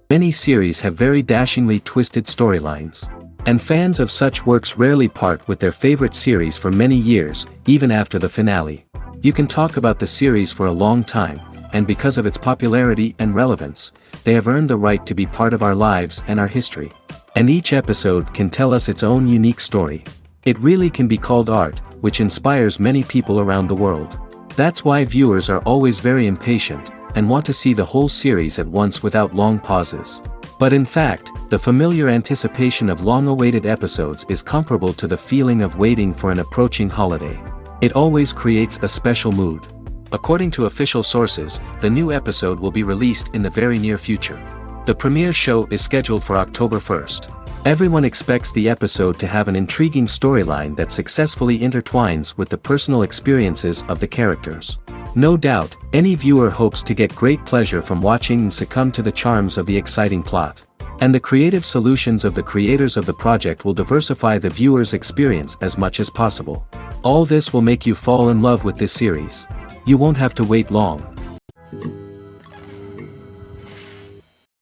Many series have very dashingly twisted storylines. And fans of such works rarely part with their favorite series for many years, even after the finale. You can talk about the series for a long time, and because of its popularity and relevance, they have earned the right to be part of our lives and our history. And each episode can tell us its own unique story. It really can be called art, which inspires many people around the world. That's why viewers are always very impatient, and want to see the whole series at once without long pauses. But in fact, the familiar anticipation of long-awaited episodes is comparable to the feeling of waiting for an approaching holiday. It always creates a special mood. According to official sources, the new episode will be released in the very near future. The premiere show is scheduled for October 1st. Everyone expects the episode to have an intriguing storyline that successfully intertwines with the personal experiences of the characters. No doubt, any viewer hopes to get great pleasure from watching and succumb to the charms of the exciting plot. And the creative solutions of the creators of the project will diversify the viewer's experience as much as possible. All this will make you fall in love with this series. You won't have to wait long.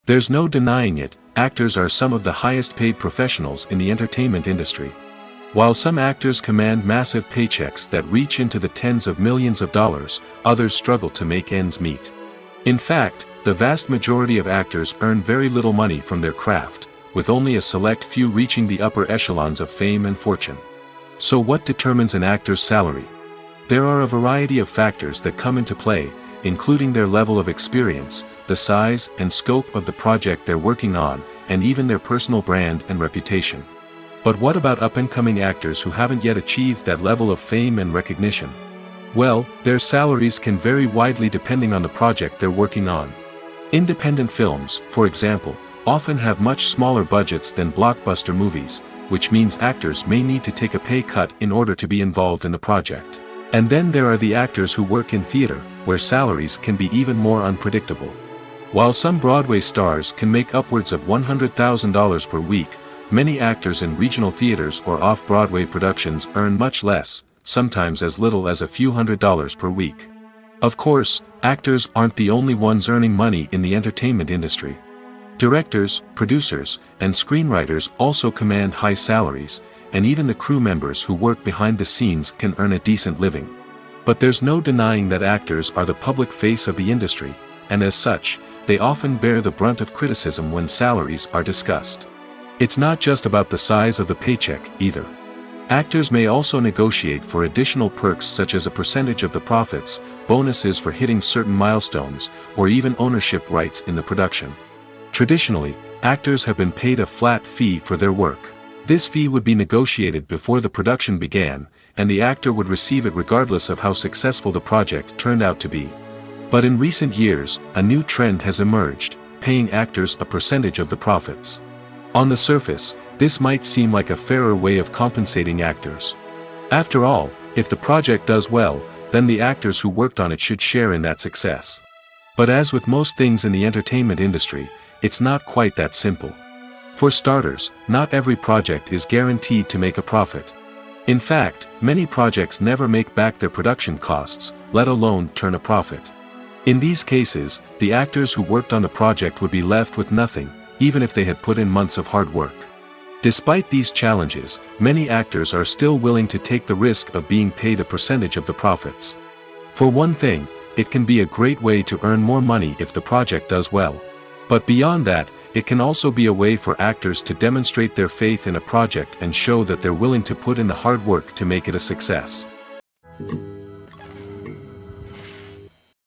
There's no denying it, actors are some of the highest paid professionals in the entertainment industry. While some actors command massive paychecks that reach into the tens of millions of dollars, others struggle to make ends meet. In fact, the vast majority of actors earn very little money from their craft, with only a select few reaching the upper echelons of fame and fortune. So what determines an actor's salary? There are a variety of factors that come into play, including their level of experience, the size and scope of the project they're working on, and even their personal brand and reputation. But what about up-and-coming actors who haven't yet achieved that level of fame and recognition? Well, their salaries can vary widely depending on the project they're working on. Independent films, for example, often have much smaller budgets than blockbuster movies, which means actors may need to take a pay cut in order to be involved in the project. And then there are the actors who work in theater, where salaries can be even more unpredictable. While some Broadway stars can make upwards of $100,000 per week, many actors in regional theaters or off-Broadway productions earn much less, sometimes as little as a few $100s per week. Of course, actors aren't the only ones earning money in the entertainment industry. Directors, producers, and screenwriters also command high salaries, and even the crew members who work behind the scenes can earn a decent living. But there's no denying that actors are the public face of the industry, and as such, they often bear the brunt of criticism when salaries are discussed. It's not just about the size of the paycheck, either. Actors may also negotiate for additional perks such as a percentage of the profits, bonuses for hitting certain milestones, or even ownership rights in the production. Traditionally, actors have been paid a flat fee for their work. This fee would be negotiated before the production began, and the actor would receive it regardless of how successful the project turned out to be. But in recent years, a new trend has emerged, paying actors a percentage of the profits. On the surface, this might seem like a fairer way of compensating actors. After all, if the project does well, then the actors who worked on it should share in that success. But as with most things in the entertainment industry, it's not quite that simple. For starters, not every project is guaranteed to make a profit. In fact, many projects never make back their production costs, let alone turn a profit. In these cases, the actors who worked on the project would be left with nothing, even if they had put in months of hard work. Despite these challenges, many actors are still willing to take the risk of being paid a percentage of the profits. For one thing, it can be a great way to earn more money if the project does well. But beyond that, it can also be a way for actors to demonstrate their faith in a project and show that they're willing to put in the hard work to make it a success.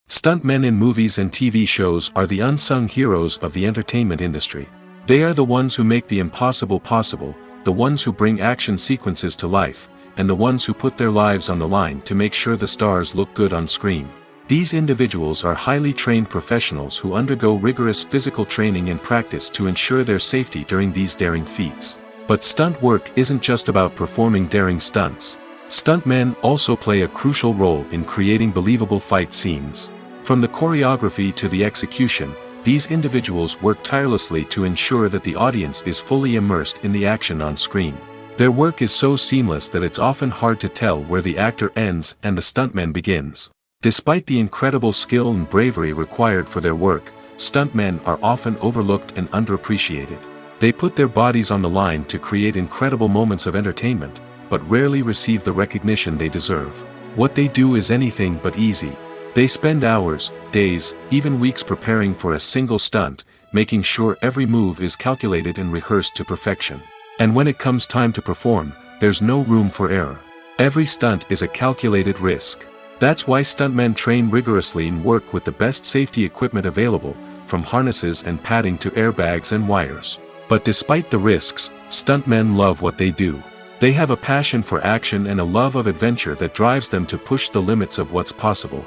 Stuntmen in movies and TV shows are the unsung heroes of the entertainment industry. They are the ones who make the impossible possible, the ones who bring action sequences to life, and the ones who put their lives on the line to make sure the stars look good on screen. These individuals are highly trained professionals who undergo rigorous physical training and practice to ensure their safety during these daring feats. But stunt work isn't just about performing daring stunts. Stuntmen also play a crucial role in creating believable fight scenes. From the choreography to the execution, these individuals work tirelessly to ensure that the audience is fully immersed in the action on screen. Their work is so seamless that it's often hard to tell where the actor ends and the stuntman begins. Despite the incredible skill and bravery required for their work, stuntmen are often overlooked and underappreciated. They put their bodies on the line to create incredible moments of entertainment, but rarely receive the recognition they deserve. What they do is anything but easy. They spend hours, days, even weeks preparing for a single stunt, making sure every move is calculated and rehearsed to perfection. And when it comes time to perform, there's no room for error. Every stunt is a calculated risk. That's why stuntmen train rigorously and work with the best safety equipment available, from harnesses and padding to airbags and wires. But despite the risks, stuntmen love what they do. They have a passion for action and a love of adventure that drives them to push the limits of what's possible.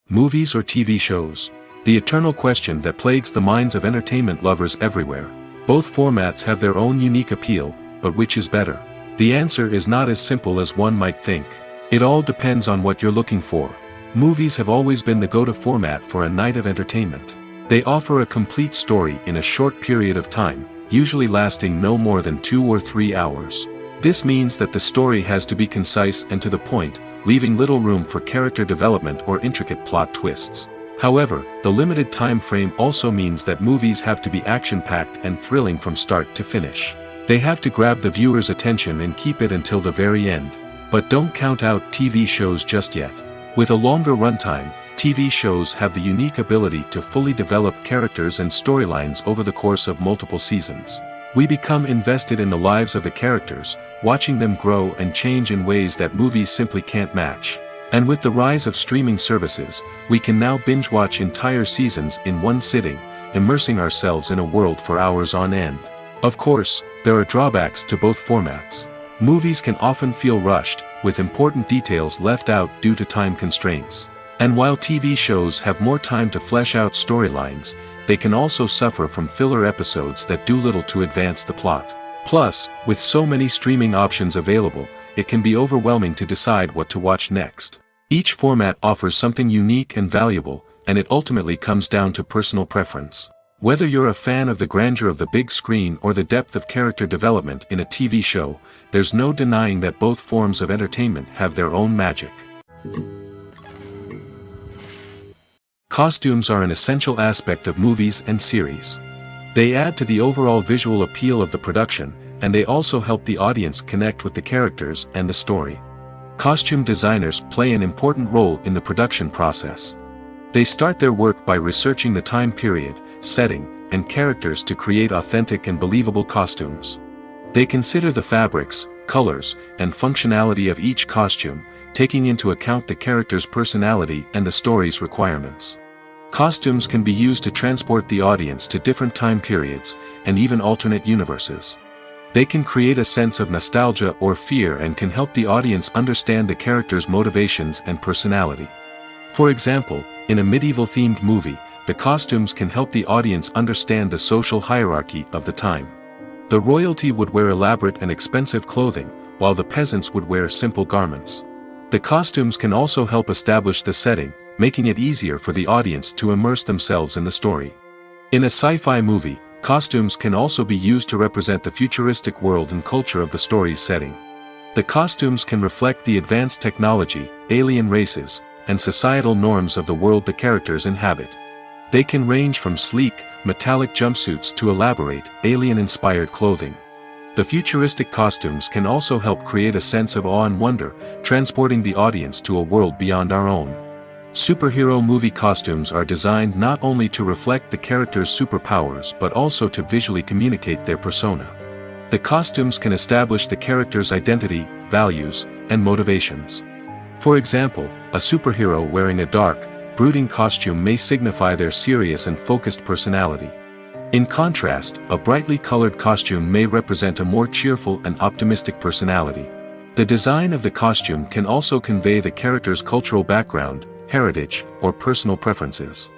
Movies or TV shows? The eternal question that plagues the minds of entertainment lovers everywhere. Both formats have their own unique appeal, but which is better? The answer is not as simple as one might think. It all depends on what you're looking for. Movies have always been the go-to format for a night of entertainment. They offer a complete story in a short period of time, usually lasting no more than 2 or 3 hours. This means that the story has to be concise and to the point, leaving little room for character development or intricate plot twists. However, the limited time frame also means that movies have to be action-packed and thrilling from start to finish. They have to grab the viewer's attention and keep it until the very end. But don't count out TV shows just yet. With a longer runtime, TV shows have the unique ability to fully develop characters and storylines over the course of multiple seasons. We become invested in the lives of the characters, watching them grow and change in ways that movies simply can't match. And with the rise of streaming services, we can now binge-watch entire seasons in one sitting, immersing ourselves in a world for hours on end. Of course, there are drawbacks to both formats. Movies can often feel rushed, with important details left out due to time constraints. And while TV shows have more time to flesh out storylines, they can also suffer from filler episodes that do little to advance the plot. Plus, with so many streaming options available, it can be overwhelming to decide what to watch next. Each format offers something unique and valuable, and it ultimately comes down to personal preference. Whether you're a fan of the grandeur of the big screen or the depth of character development in a TV show, there's no denying that both forms of entertainment have their own magic. Costumes are an essential aspect of movies and series. They add to the overall visual appeal of the production, and they also help the audience connect with the characters and the story. Costume designers play an important role in the production process. They start their work by researching the time period, setting, and characters to create authentic and believable costumes. They consider the fabrics, colors, and functionality of each costume, taking into account the character's personality and the story's requirements. Costumes can be used to transport the audience to different time periods, and even alternate universes. They can create a sense of nostalgia or fear and can help the audience understand the character's motivations and personality. For example, in a medieval-themed movie, the costumes can help the audience understand the social hierarchy of the time. The royalty would wear elaborate and expensive clothing, while the peasants would wear simple garments. The costumes can also help establish the setting, making it easier for the audience to immerse themselves in the story. In a sci-fi movie, costumes can also be used to represent the futuristic world and culture of the story's setting. The costumes can reflect the advanced technology, alien races, and societal norms of the world the characters inhabit. They can range from sleek, metallic jumpsuits to elaborate, alien-inspired clothing. The futuristic costumes can also help create a sense of awe and wonder, transporting the audience to a world beyond our own. Superhero movie costumes are designed not only to reflect the character's superpowers but also to visually communicate their persona. The costumes can establish the character's identity, values, and motivations. For example, a superhero wearing a dark, brooding costume may signify their serious and focused personality. In contrast, a brightly colored costume may represent a more cheerful and optimistic personality. The design of the costume can also convey the character's cultural background, heritage, or personal preferences.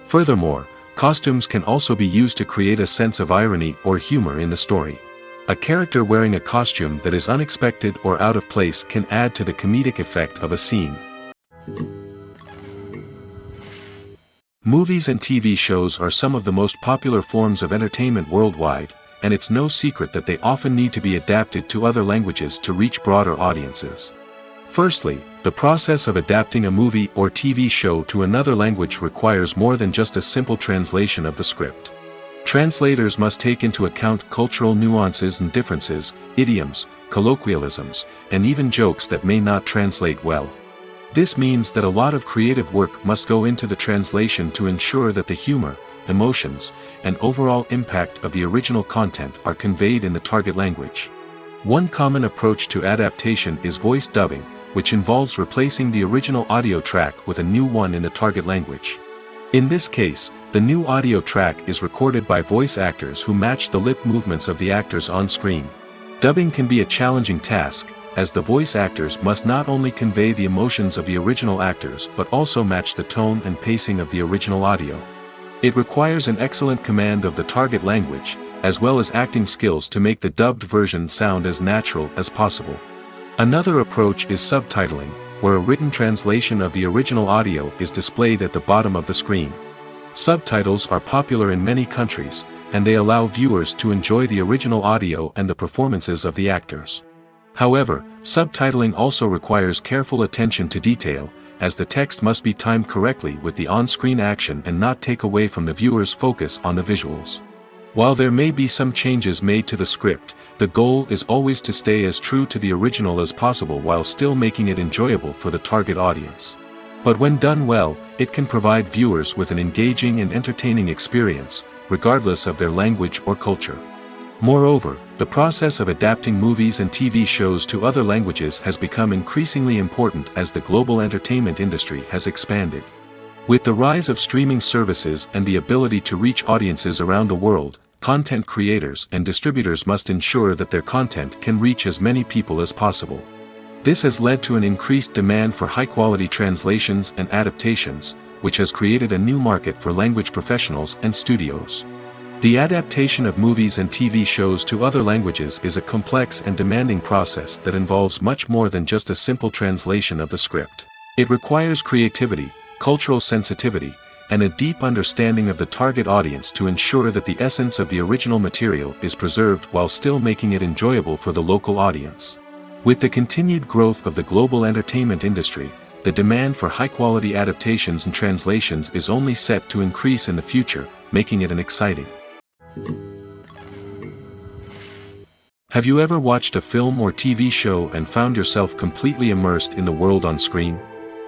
Furthermore, costumes can also be used to create a sense of irony or humor in the story. A character wearing a costume that is unexpected or out of place can add to the comedic effect of a scene. Movies and TV shows are some of the most popular forms of entertainment worldwide, and it's no secret that they often need to be adapted to other languages to reach broader audiences. Firstly, the process of adapting a movie or TV show to another language requires more than just a simple translation of the script. Translators must take into account cultural nuances and differences, idioms, colloquialisms, and even jokes that may not translate well. This means that a lot of creative work must go into the translation to ensure that the humor, emotions, and overall impact of the original content are conveyed in the target language. One common approach to adaptation is voice dubbing, which involves replacing the original audio track with a new one in the target language. In this case, the new audio track is recorded by voice actors who match the lip movements of the actors on screen. Dubbing can be a challenging task, as the voice actors must not only convey the emotions of the original actors but also match the tone and pacing of the original audio. It requires an excellent command of the target language, as well as acting skills to make the dubbed version sound as natural as possible. Another approach is subtitling, where a written translation of the original audio is displayed at the bottom of the screen. Subtitles are popular in many countries, and they allow viewers to enjoy the original audio and the performances of the actors. However, subtitling also requires careful attention to detail, as the text must be timed correctly with the on-screen action and not take away from the viewer's focus on the visuals. While there may be some changes made to the script, the goal is always to stay as true to the original as possible while still making it enjoyable for the target audience. But when done well, it can provide viewers with an engaging and entertaining experience, regardless of their language or culture. Moreover, the process of adapting movies and TV shows to other languages has become increasingly important as the global entertainment industry has expanded. With the rise of streaming services and the ability to reach audiences around the world, content creators and distributors must ensure that their content can reach as many people as possible. This has led to an increased demand for high-quality translations and adaptations, which has created a new market for language professionals and studios. The adaptation of movies and TV shows to other languages is a complex and demanding process that involves much more than just a simple translation of the script. It requires creativity, cultural sensitivity, and a deep understanding of the target audience to ensure that the essence of the original material is preserved while still making it enjoyable for the local audience. With the continued growth of the global entertainment industry, the demand for high-quality adaptations and translations is only set to increase in the future, making it an exciting. Have you ever watched a film or TV show and found yourself completely immersed in the world on screen?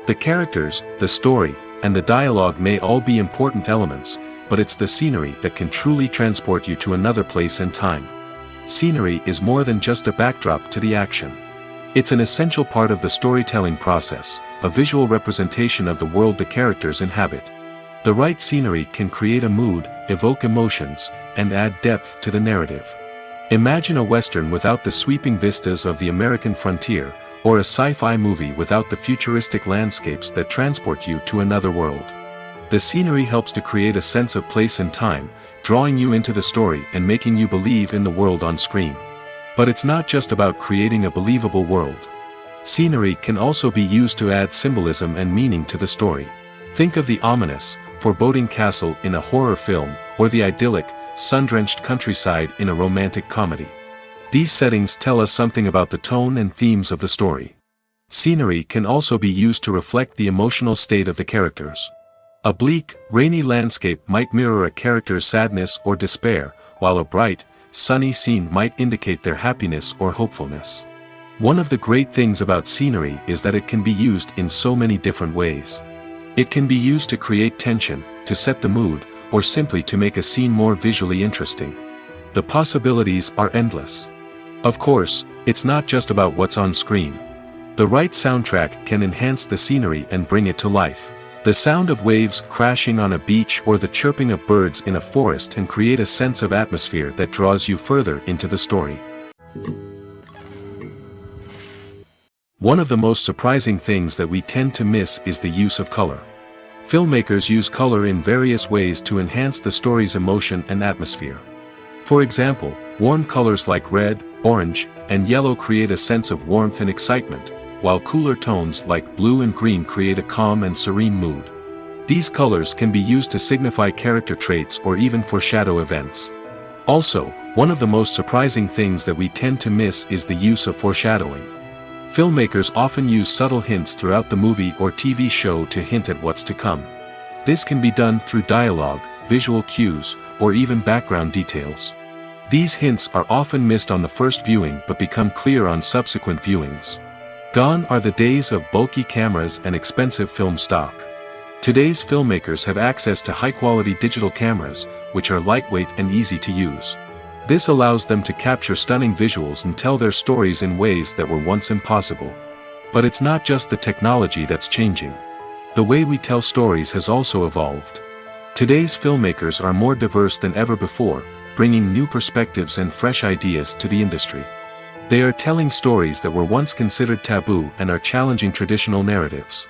The characters, the story, and the dialogue may all be important elements, but it's the scenery that can truly transport you to another place and time. Scenery is more than just a backdrop to the action. It's an essential part of the storytelling process, a visual representation of the world the characters inhabit. The right scenery can create a mood, evoke emotions, and add depth to the narrative. Imagine a Western without the sweeping vistas of the American frontier, or a sci-fi movie without the futuristic landscapes that transport you to another world. The scenery helps to create a sense of place and time, drawing you into the story and making you believe in the world on screen. But it's not just about creating a believable world. Scenery can also be used to add symbolism and meaning to the story. Think of the ominous, foreboding castle in a horror film, or the idyllic, sun-drenched countryside in a romantic comedy. These settings tell us something about the tone and themes of the story. Scenery can also be used to reflect the emotional state of the characters. A bleak, rainy landscape might mirror a character's sadness or despair, while a bright, sunny scene might indicate their happiness or hopefulness. One of the great things about scenery is that it can be used in so many different ways. It can be used to create tension, to set the mood, or simply to make a scene more visually interesting. The possibilities are endless. Of course, it's not just about what's on screen. The right soundtrack can enhance the scenery and bring it to life. The sound of waves crashing on a beach or the chirping of birds in a forest can create a sense of atmosphere that draws you further into the story. One of the most surprising things that we tend to miss is the use of color. Filmmakers use color in various ways to enhance the story's emotion and atmosphere. For example, warm colors like red, orange, and yellow create a sense of warmth and excitement, while cooler tones like blue and green create a calm and serene mood. These colors can be used to signify character traits or even foreshadow events. Also, one of the most surprising things that we tend to miss is the use of foreshadowing. Filmmakers often use subtle hints throughout the movie or TV show to hint at what's to come. This can be done through dialogue, visual cues, or even background details. These hints are often missed on the first viewing but become clear on subsequent viewings. Gone are the days of bulky cameras and expensive film stock. Today's filmmakers have access to high-quality digital cameras, which are lightweight and easy to use. This allows them to capture stunning visuals and tell their stories in ways that were once impossible. But it's not just the technology that's changing. The way we tell stories has also evolved. Today's filmmakers are more diverse than ever before, bringing new perspectives and fresh ideas to the industry. They are telling stories that were once considered taboo and are challenging traditional narratives.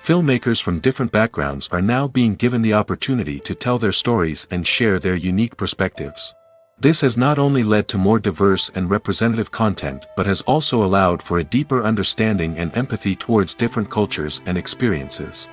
Filmmakers from different backgrounds are now being given the opportunity to tell their stories and share their unique perspectives. This has not only led to more diverse and representative content but has also allowed for a deeper understanding and empathy towards different cultures and experiences.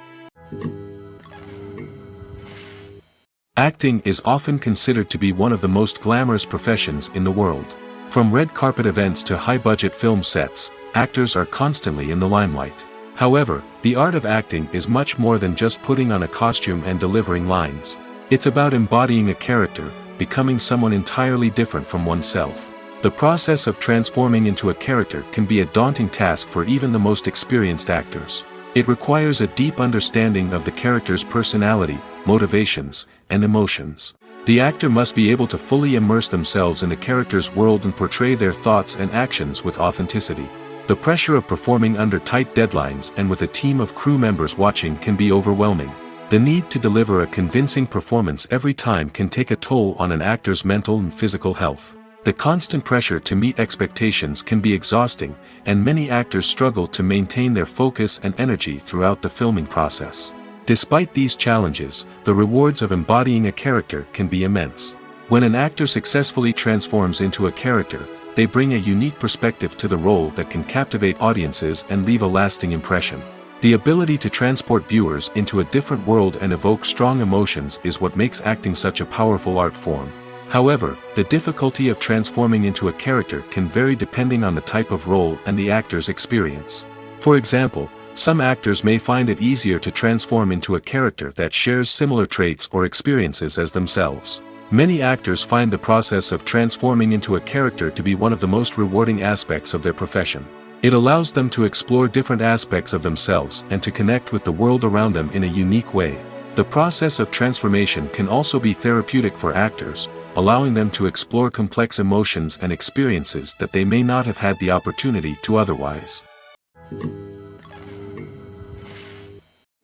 Acting is often considered to be one of the most glamorous professions in the world. From red carpet events to high-budget film sets, actors are constantly in the limelight. However, the art of acting is much more than just putting on a costume and delivering lines. It's about embodying a character, becoming someone entirely different from oneself. The process of transforming into a character can be a daunting task for even the most experienced actors. It requires a deep understanding of the character's personality, motivations, and emotions. The actor must be able to fully immerse themselves in the character's world and portray their thoughts and actions with authenticity. The pressure of performing under tight deadlines and with a team of crew members watching can be overwhelming. The need to deliver a convincing performance every time can take a toll on an actor's mental and physical health. The constant pressure to meet expectations can be exhausting, and many actors struggle to maintain their focus and energy throughout the filming process. Despite these challenges, the rewards of embodying a character can be immense. When an actor successfully transforms into a character, they bring a unique perspective to the role that can captivate audiences and leave a lasting impression. The ability to transport viewers into a different world and evoke strong emotions is what makes acting such a powerful art form. However, the difficulty of transforming into a character can vary depending on the type of role and the actor's experience. For example, some actors may find it easier to transform into a character that shares similar traits or experiences as themselves. Many actors find the process of transforming into a character to be one of the most rewarding aspects of their profession. It allows them to explore different aspects of themselves and to connect with the world around them in a unique way. The process of transformation can also be therapeutic for actors, allowing them to explore complex emotions and experiences that they may not have had the opportunity to otherwise.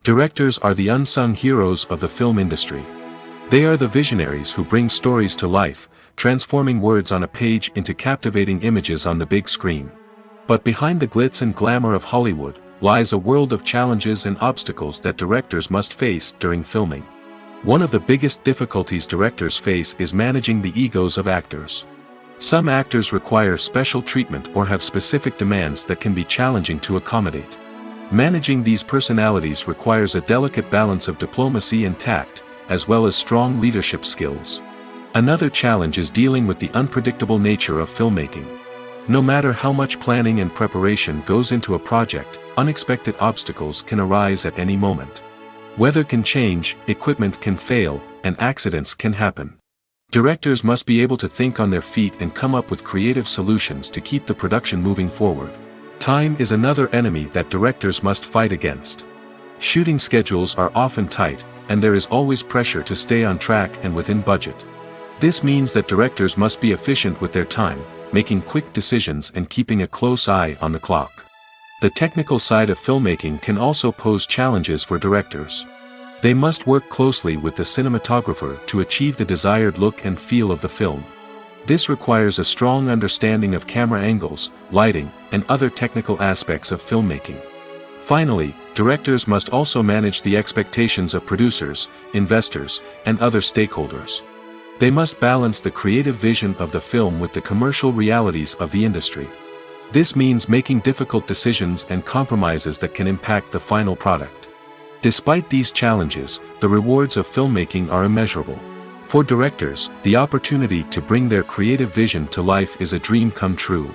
Directors are the unsung heroes of the film industry. They are the visionaries who bring stories to life, transforming words on a page into captivating images on the big screen. But behind the glitz and glamour of Hollywood lies a world of challenges and obstacles that directors must face during filming. One of the biggest difficulties directors face is managing the egos of actors. Some actors require special treatment or have specific demands that can be challenging to accommodate. Managing these personalities requires a delicate balance of diplomacy and tact, as well as strong leadership skills. Another challenge is dealing with the unpredictable nature of filmmaking. No matter how much planning and preparation goes into a project, unexpected obstacles can arise at any moment. Weather can change, equipment can fail, and accidents can happen. Directors must be able to think on their feet and come up with creative solutions to keep the production moving forward. Time is another enemy that directors must fight against. Shooting schedules are often tight, and there is always pressure to stay on track and within budget. This means that directors must be efficient with their time, making quick decisions and keeping a close eye on the clock. The technical side of filmmaking can also pose challenges for directors. They must work closely with the cinematographer to achieve the desired look and feel of the film. This requires a strong understanding of camera angles, lighting, and other technical aspects of filmmaking. Finally, directors must also manage the expectations of producers, investors, and other stakeholders. They must balance the creative vision of the film with the commercial realities of the industry. This means making difficult decisions and compromises that can impact the final product. Despite these challenges, the rewards of filmmaking are immeasurable. For directors, the opportunity to bring their creative vision to life is a dream come true.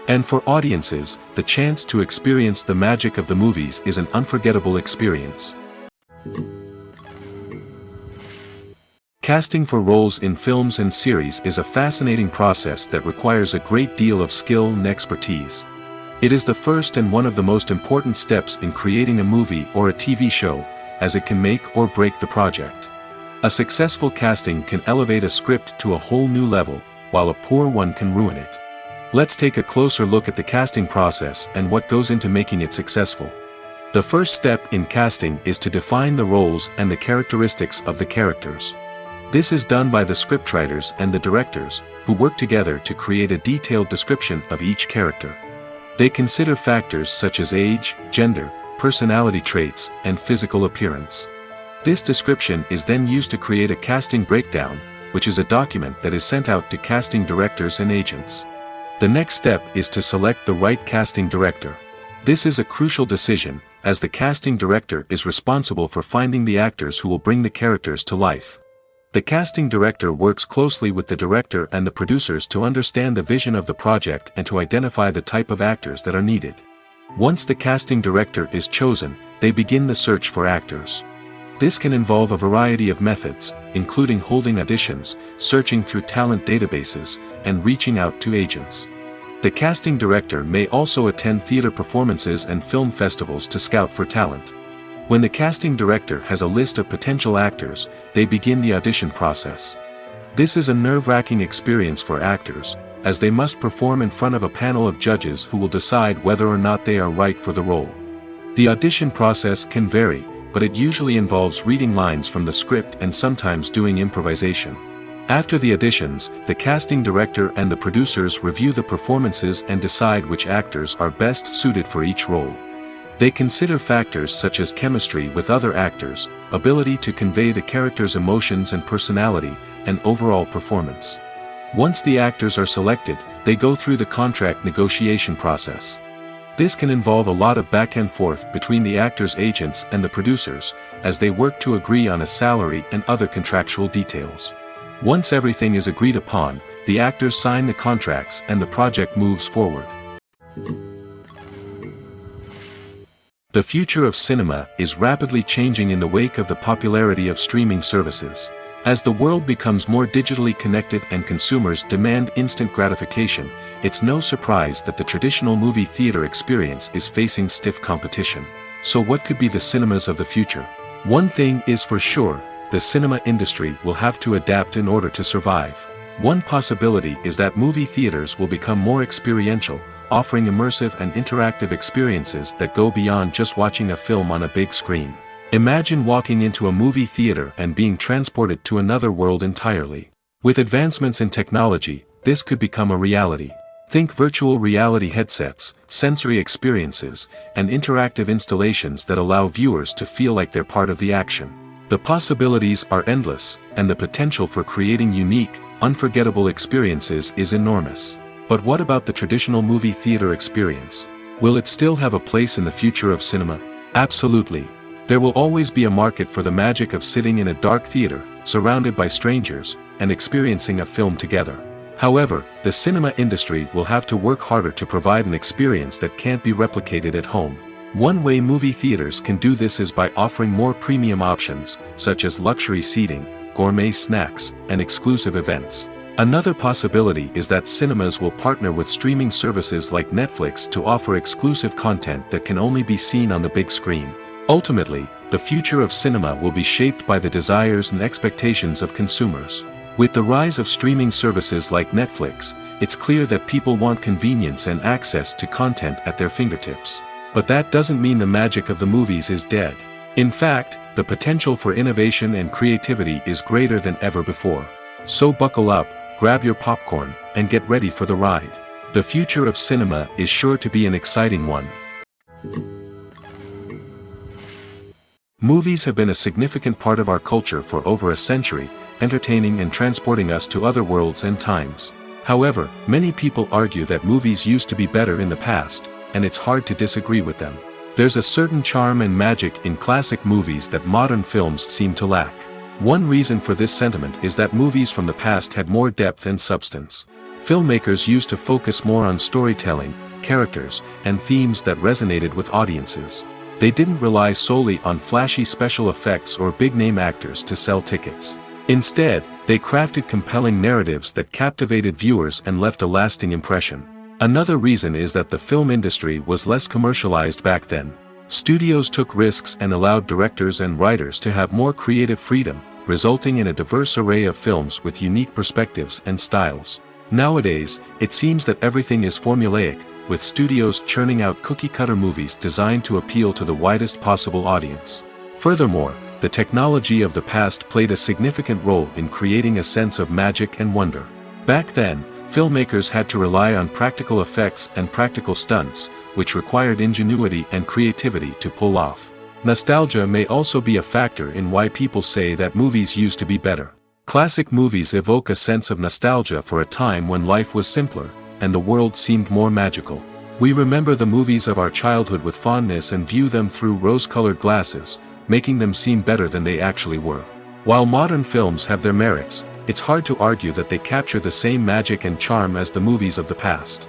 And for audiences, the chance to experience the magic of the movies is an unforgettable experience. Casting for roles in films and series is a fascinating process that requires a great deal of skill and expertise. It is the first and one of the most important steps in creating a movie or a TV show, as it can make or break the project. A successful casting can elevate a script to a whole new level, while a poor one can ruin it. Let's take a closer look at the casting process and what goes into making it successful. The first step in casting is to define the roles and the characteristics of the characters. This is done by the scriptwriters and the directors, who work together to create a detailed description of each character. They consider factors such as age, gender, personality traits, and physical appearance. This description is then used to create a casting breakdown, which is a document that is sent out to casting directors and agents. The next step is to select the right casting director. This is a crucial decision, as the casting director is responsible for finding the actors who will bring the characters to life. The casting director works closely with the director and the producers to understand the vision of the project and to identify the type of actors that are needed. Once the casting director is chosen, they begin the search for actors. This can involve a variety of methods, including holding auditions, searching through talent databases, and reaching out to agents. The casting director may also attend theater performances and film festivals to scout for talent. When the casting director has a list of potential actors, they begin the audition process. This is a nerve-wracking experience for actors, as they must perform in front of a panel of judges who will decide whether or not they are right for the role. The audition process can vary, but it usually involves reading lines from the script and sometimes doing improvisation. After the auditions, the casting director and the producers review the performances and decide which actors are best suited for each role. They consider factors such as chemistry with other actors, ability to convey the character's emotions and personality, and overall performance. Once the actors are selected, they go through the contract negotiation process. This can involve a lot of back and forth between the actors' agents and the producers, as they work to agree on a salary and other contractual details. Once everything is agreed upon, the actors sign the contracts and the project moves forward. The future of cinema is rapidly changing in the wake of the popularity of streaming services. As the world becomes more digitally connected and consumers demand instant gratification, it's no surprise that the traditional movie theater experience is facing stiff competition. So what could be the cinemas of the future? One thing is for sure, the cinema industry will have to adapt in order to survive. One possibility is that movie theaters will become more experiential, offering immersive and interactive experiences that go beyond just watching a film on a big screen. Imagine walking into a movie theater and being transported to another world entirely. With advancements in technology, this could become a reality. Think virtual reality headsets, sensory experiences, and interactive installations that allow viewers to feel like they're part of the action. The possibilities are endless, and the potential for creating unique, unforgettable experiences is enormous. But what about the traditional movie theater experience? Will it still have a place in the future of cinema? Absolutely. There will always be a market for the magic of sitting in a dark theater, surrounded by strangers, and experiencing a film together. However, the cinema industry will have to work harder to provide an experience that can't be replicated at home. One way movie theaters can do this is by offering more premium options, such as luxury seating, gourmet snacks, and exclusive events. Another possibility is that cinemas will partner with streaming services like Netflix to offer exclusive content that can only be seen on the big screen. Ultimately, the future of cinema will be shaped by the desires and expectations of consumers. With the rise of streaming services like Netflix, it's clear that people want convenience and access to content at their fingertips. But that doesn't mean the magic of the movies is dead. In fact, the potential for innovation and creativity is greater than ever before. So buckle up, grab your popcorn, and get ready for the ride. The future of cinema is sure to be an exciting one. Movies have been a significant part of our culture for over a century, entertaining and transporting us to other worlds and times. However, many people argue that movies used to be better in the past, and it's hard to disagree with them. There's a certain charm and magic in classic movies that modern films seem to lack. One reason for this sentiment is that movies from the past had more depth and substance. Filmmakers used to focus more on storytelling, characters, and themes that resonated with audiences. They didn't rely solely on flashy special effects or big-name actors to sell tickets. Instead, they crafted compelling narratives that captivated viewers and left a lasting impression. Another reason is that the film industry was less commercialized back then. Studios took risks and allowed directors and writers to have more creative freedom, resulting in a diverse array of films with unique perspectives and styles. Nowadays, it seems that everything is formulaic, with studios churning out cookie-cutter movies designed to appeal to the widest possible audience. Furthermore, the technology of the past played a significant role in creating a sense of magic and wonder. Back then, filmmakers had to rely on practical effects and practical stunts, which required ingenuity and creativity to pull off. Nostalgia may also be a factor in why people say that movies used to be better. Classic movies evoke a sense of nostalgia for a time when life was simpler, and the world seemed more magical. We remember the movies of our childhood with fondness and view them through rose-colored glasses, making them seem better than they actually were. While modern films have their merits, it's hard to argue that they capture the same magic and charm as the movies of the past.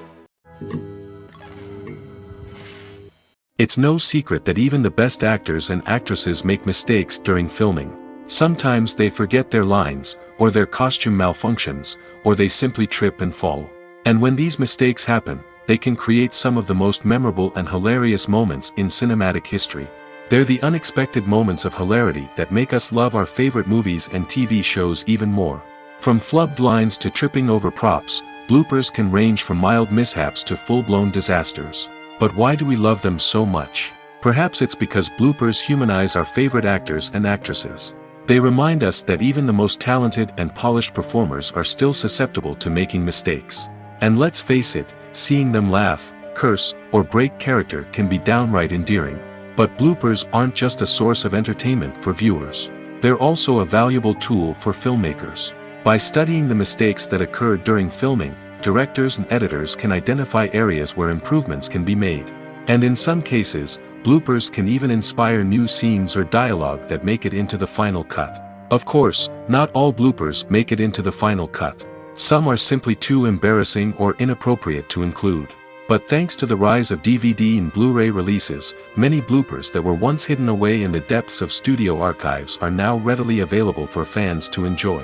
It's no secret that even the best actors and actresses make mistakes during filming. Sometimes they forget their lines, or their costume malfunctions, or they simply trip and fall. And when these mistakes happen, they can create some of the most memorable and hilarious moments in cinematic history. They're the unexpected moments of hilarity that make us love our favorite movies and TV shows even more. From flubbed lines to tripping over props, bloopers can range from mild mishaps to full-blown disasters. But why do we love them so much? Perhaps it's because bloopers humanize our favorite actors and actresses. They remind us that even the most talented and polished performers are still susceptible to making mistakes. And let's face it, seeing them laugh, curse, or break character can be downright endearing. But bloopers aren't just a source of entertainment for viewers. They're also a valuable tool for filmmakers. By studying the mistakes that occurred during filming, directors and editors can identify areas where improvements can be made. And in some cases, bloopers can even inspire new scenes or dialogue that make it into the final cut. Of course, not all bloopers make it into the final cut. Some are simply too embarrassing or inappropriate to include. But thanks to the rise of DVD and Blu-ray releases, many bloopers that were once hidden away in the depths of studio archives are now readily available for fans to enjoy.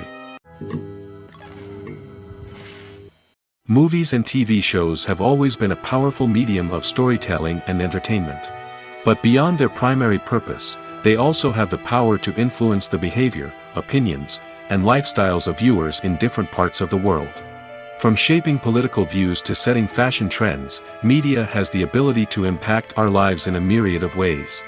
Movies and TV shows have always been a powerful medium of storytelling and entertainment. But beyond their primary purpose, they also have the power to influence the behavior, opinions, and lifestyles of viewers in different parts of the world. From shaping political views to setting fashion trends, media has the ability to impact our lives in a myriad of ways.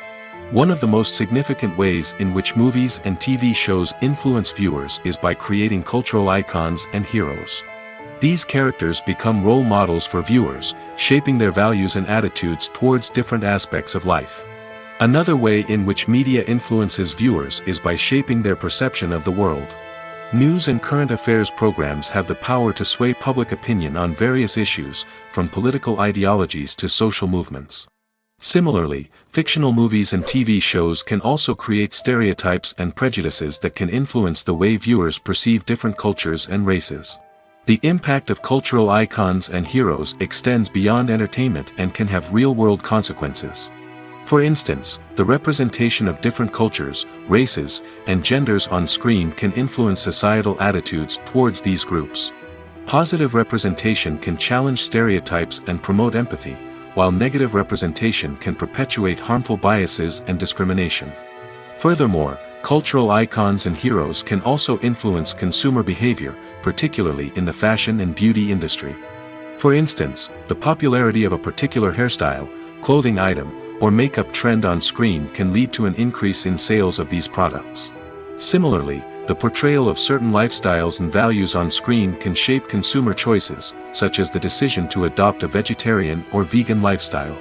One of the most significant ways in which movies and TV shows influence viewers is by creating cultural icons and heroes. These characters become role models for viewers, shaping their values and attitudes towards different aspects of life. Another way in which media influences viewers is by shaping their perception of the world. News and current affairs programs have the power to sway public opinion on various issues, from political ideologies to social movements. Similarly, fictional movies and TV shows can also create stereotypes and prejudices that can influence the way viewers perceive different cultures and races. The impact of cultural icons and heroes extends beyond entertainment and can have real-world consequences. For instance, the representation of different cultures, races, and genders on screen can influence societal attitudes towards these groups. Positive representation can challenge stereotypes and promote empathy, while negative representation can perpetuate harmful biases and discrimination. Furthermore, cultural icons and heroes can also influence consumer behavior, particularly in the fashion and beauty industry. For instance, the popularity of a particular hairstyle, clothing item, or makeup trend on screen can lead to an increase in sales of these products. Similarly, the portrayal of certain lifestyles and values on screen can shape consumer choices, such as the decision to adopt a vegetarian or vegan lifestyle.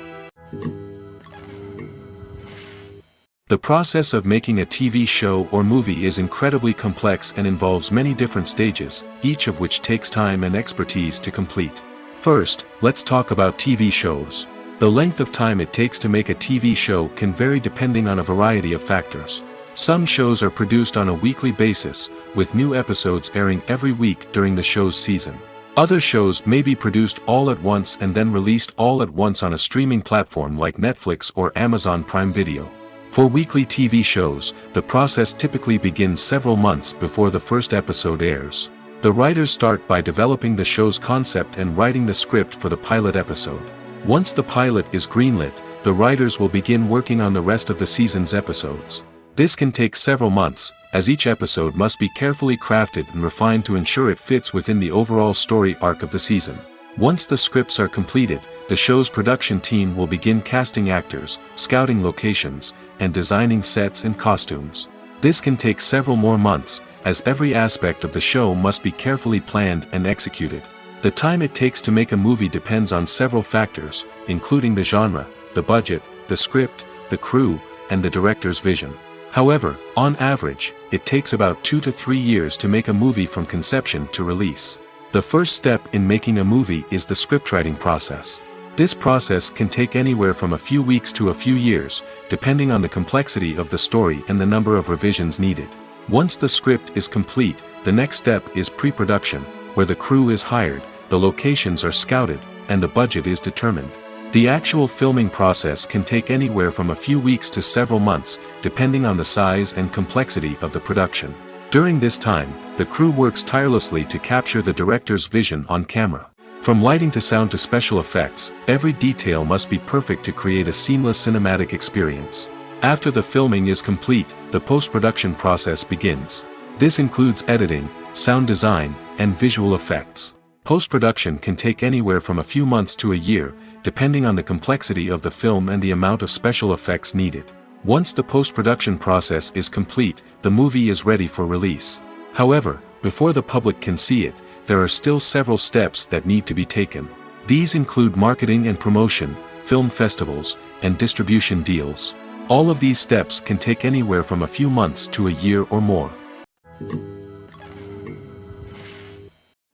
The process of making a TV show or movie is incredibly complex and involves many different stages, each of which takes time and expertise to complete. First, let's talk about TV shows. The length of time it takes to make a TV show can vary depending on a variety of factors. Some shows are produced on a weekly basis, with new episodes airing every week during the show's season. Other shows may be produced all at once and then released all at once on a streaming platform like Netflix or Amazon Prime Video. For weekly TV shows, the process typically begins several months before the first episode airs. The writers start by developing the show's concept and writing the script for the pilot episode. Once the pilot is greenlit, the writers will begin working on the rest of the season's episodes. This can take several months, as each episode must be carefully crafted and refined to ensure it fits within the overall story arc of the season. Once the scripts are completed, the show's production team will begin casting actors, scouting locations, and designing sets and costumes. This can take several more months, as every aspect of the show must be carefully planned and executed. The time it takes to make a movie depends on several factors, including the genre, the budget, the script, the crew, and the director's vision. However, on average, it takes about 2 to 3 years to make a movie from conception to release. The first step in making a movie is the scriptwriting process. This process can take anywhere from a few weeks to a few years, depending on the complexity of the story and the number of revisions needed. Once the script is complete, the next step is pre-production, where the crew is hired, the locations are scouted, and the budget is determined. The actual filming process can take anywhere from a few weeks to several months, depending on the size and complexity of the production. During this time, the crew works tirelessly to capture the director's vision on camera. From lighting to sound to special effects, every detail must be perfect to create a seamless cinematic experience. After the filming is complete, the post-production process begins. This includes editing, sound design, and visual effects. Post-production can take anywhere from a few months to a year, depending on the complexity of the film and the amount of special effects needed. Once the post-production process is complete, the movie is ready for release. However, before the public can see it, there are still several steps that need to be taken. These include marketing and promotion, film festivals, and distribution deals. All of these steps can take anywhere from a few months to a year or more.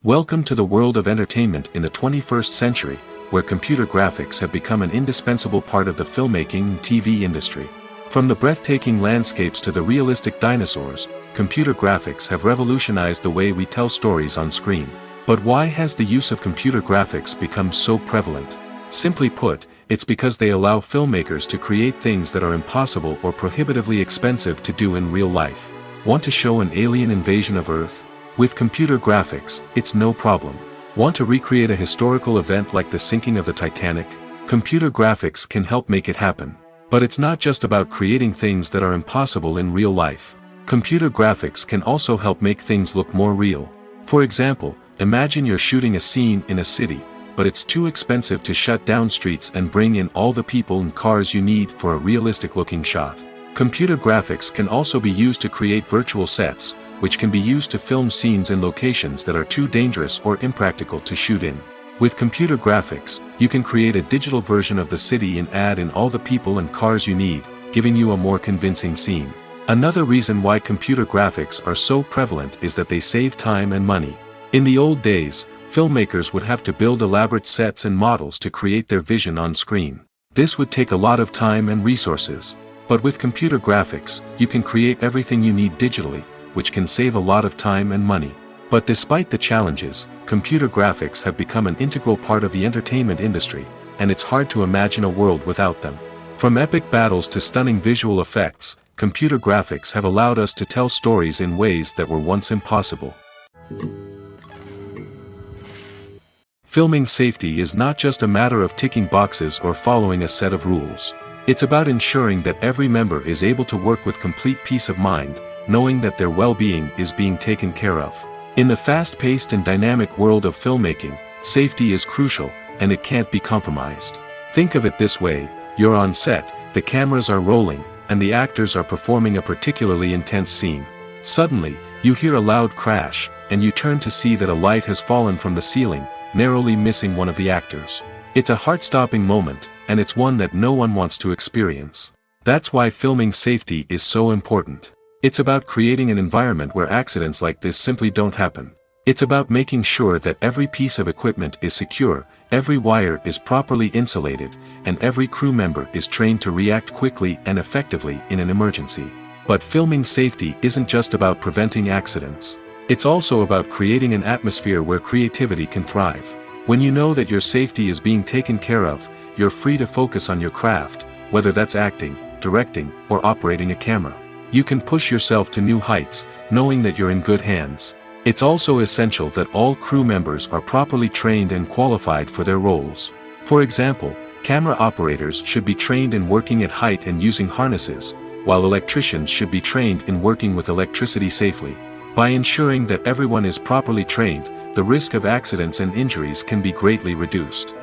Welcome to the world of entertainment in the 21st century, where computer graphics have become an indispensable part of the filmmaking and TV industry. From the breathtaking landscapes to the realistic dinosaurs, computer graphics have revolutionized the way we tell stories on screen. But why has the use of computer graphics become so prevalent? Simply put, it's because they allow filmmakers to create things that are impossible or prohibitively expensive to do in real life. Want to show an alien invasion of Earth? With computer graphics, it's no problem. Want to recreate a historical event like the sinking of the Titanic? Computer graphics can help make it happen. But it's not just about creating things that are impossible in real life. Computer graphics can also help make things look more real. For example, imagine you're shooting a scene in a city, but it's too expensive to shut down streets and bring in all the people and cars you need for a realistic-looking shot. Computer graphics can also be used to create virtual sets, which can be used to film scenes in locations that are too dangerous or impractical to shoot in. With computer graphics, you can create a digital version of the city and add in all the people and cars you need, giving you a more convincing scene. Another reason why computer graphics are so prevalent is that they save time and money. In the old days, filmmakers would have to build elaborate sets and models to create their vision on screen. This would take a lot of time and resources. But with computer graphics, you can create everything you need digitally, which can save a lot of time and money. But despite the challenges, computer graphics have become an integral part of the entertainment industry, and it's hard to imagine a world without them. From epic battles to stunning visual effects, computer graphics have allowed us to tell stories in ways that were once impossible. Filming safety is not just a matter of ticking boxes or following a set of rules. It's about ensuring that every member is able to work with complete peace of mind, knowing that their well-being is being taken care of. In the fast-paced and dynamic world of filmmaking, safety is crucial, and it can't be compromised. Think of it this way: you're on set, the cameras are rolling, and the actors are performing a particularly intense scene. Suddenly, you hear a loud crash, and you turn to see that a light has fallen from the ceiling, narrowly missing one of the actors. It's a heart-stopping moment, and it's one that no one wants to experience. That's why filming safety is so important. It's about creating an environment where accidents like this simply don't happen. It's about making sure that every piece of equipment is secure, every wire is properly insulated, and every crew member is trained to react quickly and effectively in an emergency. But filming safety isn't just about preventing accidents. It's also about creating an atmosphere where creativity can thrive. When you know that your safety is being taken care of, you're free to focus on your craft, whether that's acting, directing, or operating a camera. You can push yourself to new heights, knowing that you're in good hands. It's also essential that all crew members are properly trained and qualified for their roles. For example, camera operators should be trained in working at height and using harnesses, while electricians should be trained in working with electricity safely. By ensuring that everyone is properly trained, the risk of accidents and injuries can be greatly reduced.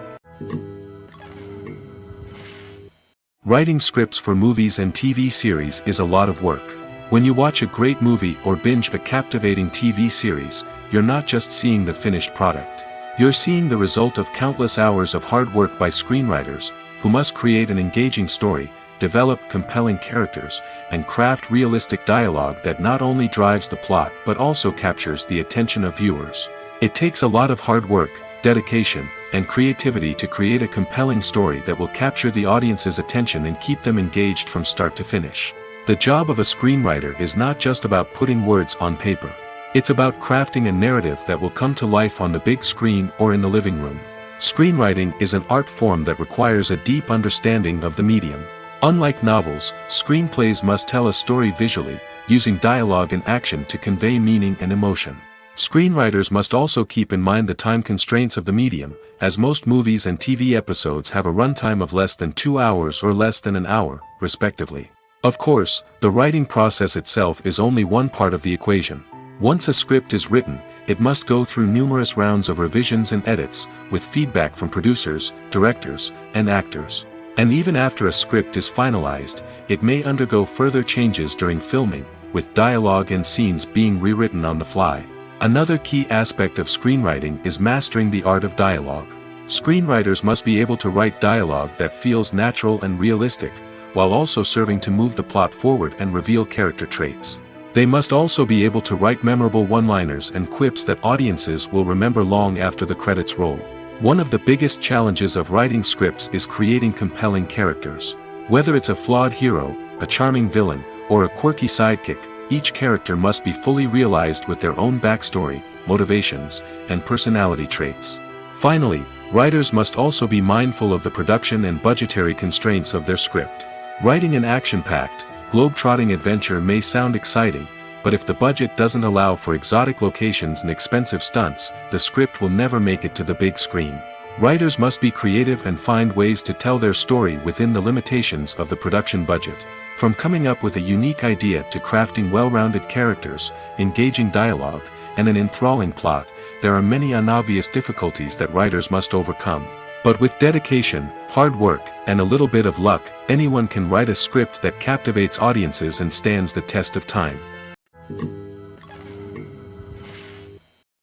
Writing scripts for movies and TV series is a lot of work. When you watch a great movie or binge a captivating TV series, you're not just seeing the finished product. You're seeing the result of countless hours of hard work by screenwriters, who must create an engaging story, develop compelling characters, and craft realistic dialogue that not only drives the plot but also captures the attention of viewers. It takes a lot of hard work, dedication, and creativity to create a compelling story that will capture the audience's attention and keep them engaged from start to finish. The job of a screenwriter is not just about putting words on paper. It's about crafting a narrative that will come to life on the big screen or in the living room. Screenwriting is an art form that requires a deep understanding of the medium. Unlike novels, screenplays must tell a story visually, using dialogue and action to convey meaning and emotion. Screenwriters must also keep in mind the time constraints of the medium, as most movies and TV episodes have a runtime of less than 2 hours or less than an hour, respectively. Of course, the writing process itself is only one part of the equation. Once a script is written, it must go through numerous rounds of revisions and edits, with feedback from producers, directors, and actors. And even after a script is finalized, it may undergo further changes during filming, with dialogue and scenes being rewritten on the fly. Another key aspect of screenwriting is mastering the art of dialogue. Screenwriters must be able to write dialogue that feels natural and realistic, while also serving to move the plot forward and reveal character traits. They must also be able to write memorable one-liners and quips that audiences will remember long after the credits roll. One of the biggest challenges of writing scripts is creating compelling characters. Whether it's a flawed hero, a charming villain, or a quirky sidekick, each character must be fully realized with their own backstory, motivations, and personality traits. Finally, writers must also be mindful of the production and budgetary constraints of their script. Writing an action-packed, globe-trotting adventure may sound exciting, but if the budget doesn't allow for exotic locations and expensive stunts, the script will never make it to the big screen. Writers must be creative and find ways to tell their story within the limitations of the production budget. From coming up with a unique idea to crafting well-rounded characters, engaging dialogue, and an enthralling plot, there are many unobvious difficulties that writers must overcome. But with dedication, hard work, and a little bit of luck, anyone can write a script that captivates audiences and stands the test of time.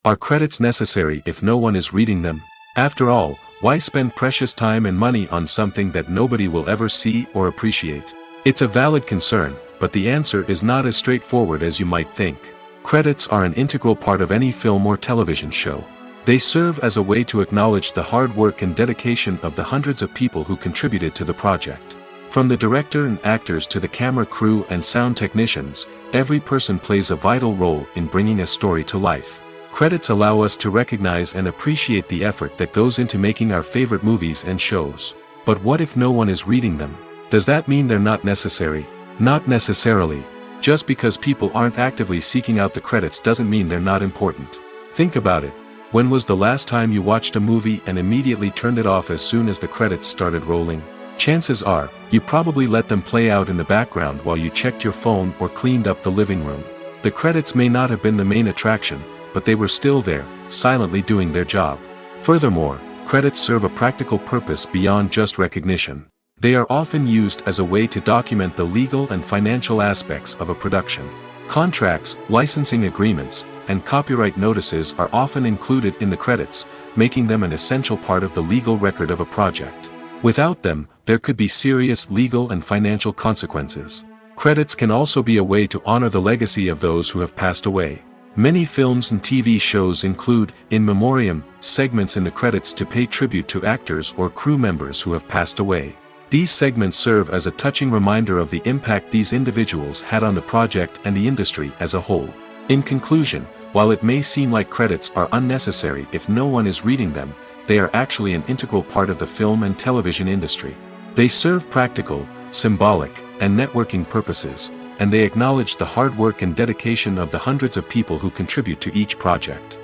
Are credits necessary if no one is reading them? After all, why spend precious time and money on something that nobody will ever see or appreciate? It's a valid concern, but the answer is not as straightforward as you might think. Credits are an integral part of any film or television show. They serve as a way to acknowledge the hard work and dedication of the hundreds of people who contributed to the project. From the director and actors to the camera crew and sound technicians, every person plays a vital role in bringing a story to life. Credits allow us to recognize and appreciate the effort that goes into making our favorite movies and shows. But what if no one is reading them? Does that mean they're not necessary? Not necessarily. Just because people aren't actively seeking out the credits doesn't mean they're not important. Think about it. When was the last time you watched a movie and immediately turned it off as soon as the credits started rolling? Chances are, you probably let them play out in the background while you checked your phone or cleaned up the living room. The credits may not have been the main attraction, but they were still there, silently doing their job. Furthermore, credits serve a practical purpose beyond just recognition. They are often used as a way to document the legal and financial aspects of a production. Contracts, licensing agreements, and copyright notices are often included in the credits, making them an essential part of the legal record of a project. Without them, there could be serious legal and financial consequences. Credits can also be a way to honor the legacy of those who have passed away. Many films and TV shows include, in memoriam, segments in the credits to pay tribute to actors or crew members who have passed away. These segments serve as a touching reminder of the impact these individuals had on the project and the industry as a whole. In conclusion, While it may seem like credits are unnecessary if no one is reading them, they are actually an integral part of the film and television industry. They serve practical, symbolic, and networking purposes, and they acknowledge the hard work and dedication of the hundreds of people who contribute to each project.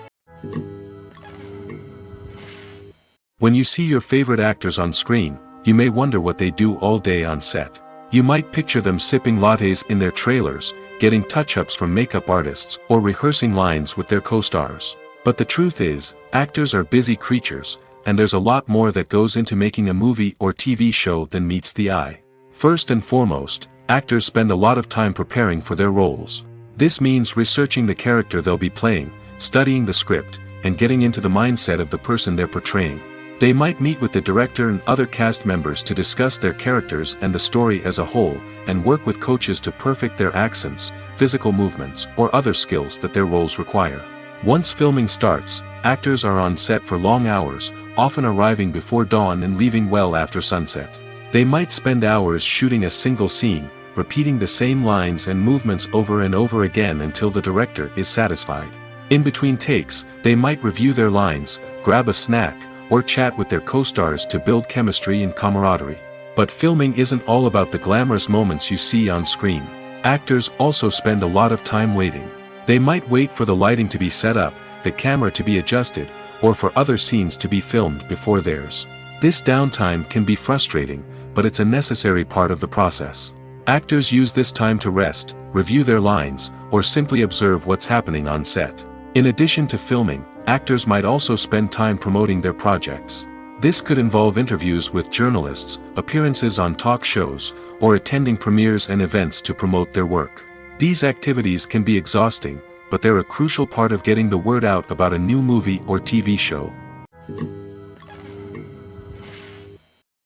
When you see your favorite actors on screen, you may wonder what they do all day on set. You might picture them sipping lattes in their trailers, getting touch-ups from makeup artists, or rehearsing lines with their co-stars. But the truth is, actors are busy creatures, and there's a lot more that goes into making a movie or TV show than meets the eye. First and foremost, actors spend a lot of time preparing for their roles. This means researching the character they'll be playing, studying the script, and getting into the mindset of the person they're portraying. They might meet with the director and other cast members to discuss their characters and the story as a whole, and work with coaches to perfect their accents, physical movements, or other skills that their roles require. Once filming starts, actors are on set for long hours, often arriving before dawn and leaving well after sunset. They might spend hours shooting a single scene, repeating the same lines and movements over and over again until the director is satisfied. In between takes, they might review their lines, grab a snack, or chat with their co-stars to build chemistry and camaraderie. But filming isn't all about the glamorous moments you see on screen. Actors also spend a lot of time waiting. They might wait for the lighting to be set up, the camera to be adjusted, or for other scenes to be filmed before theirs. This downtime can be frustrating, but it's a necessary part of the process. Actors use this time to rest, review their lines, or simply observe what's happening on set. In addition to filming, actors might also spend time promoting their projects. This could involve interviews with journalists, appearances on talk shows, or attending premieres and events to promote their work. These activities can be exhausting, but they're a crucial part of getting the word out about a new movie or TV show.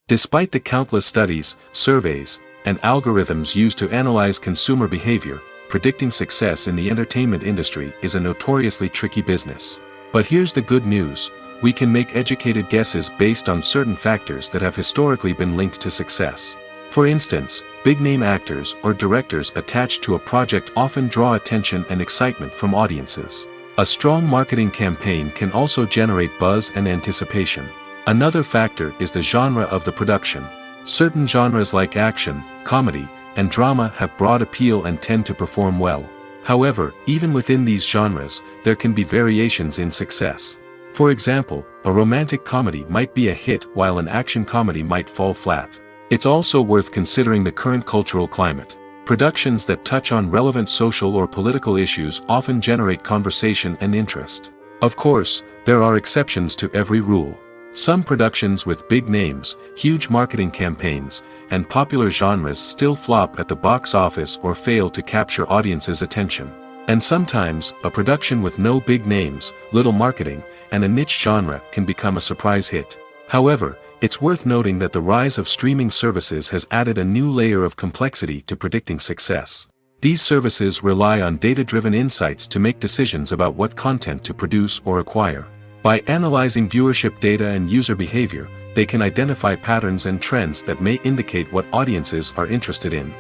Despite the countless studies, surveys, and algorithms used to analyze consumer behavior, predicting success in the entertainment industry is a notoriously tricky business. But here's the good news: we can make educated guesses based on certain factors that have historically been linked to success. For instance, big-name actors or directors attached to a project often draw attention and excitement from audiences. A strong marketing campaign can also generate buzz and anticipation. Another factor is the genre of the production. Certain genres like action, comedy, and drama have broad appeal and tend to perform well. However, even within these genres, there can be variations in success. For example, a romantic comedy might be a hit while an action comedy might fall flat. It's also worth considering the current cultural climate. Productions that touch on relevant social or political issues often generate conversation and interest. Of course, there are exceptions to every rule. Some productions with big names, huge marketing campaigns, and popular genres still flop at the box office or fail to capture audiences' attention. And sometimes, a production with no big names, little marketing, and a niche genre can become a surprise hit. However, it's worth noting that the rise of streaming services has added a new layer of complexity to predicting success. These services rely on data-driven insights to make decisions about what content to produce or acquire. By analyzing viewership data and user behavior, they can identify patterns and trends that may indicate what audiences are interested in.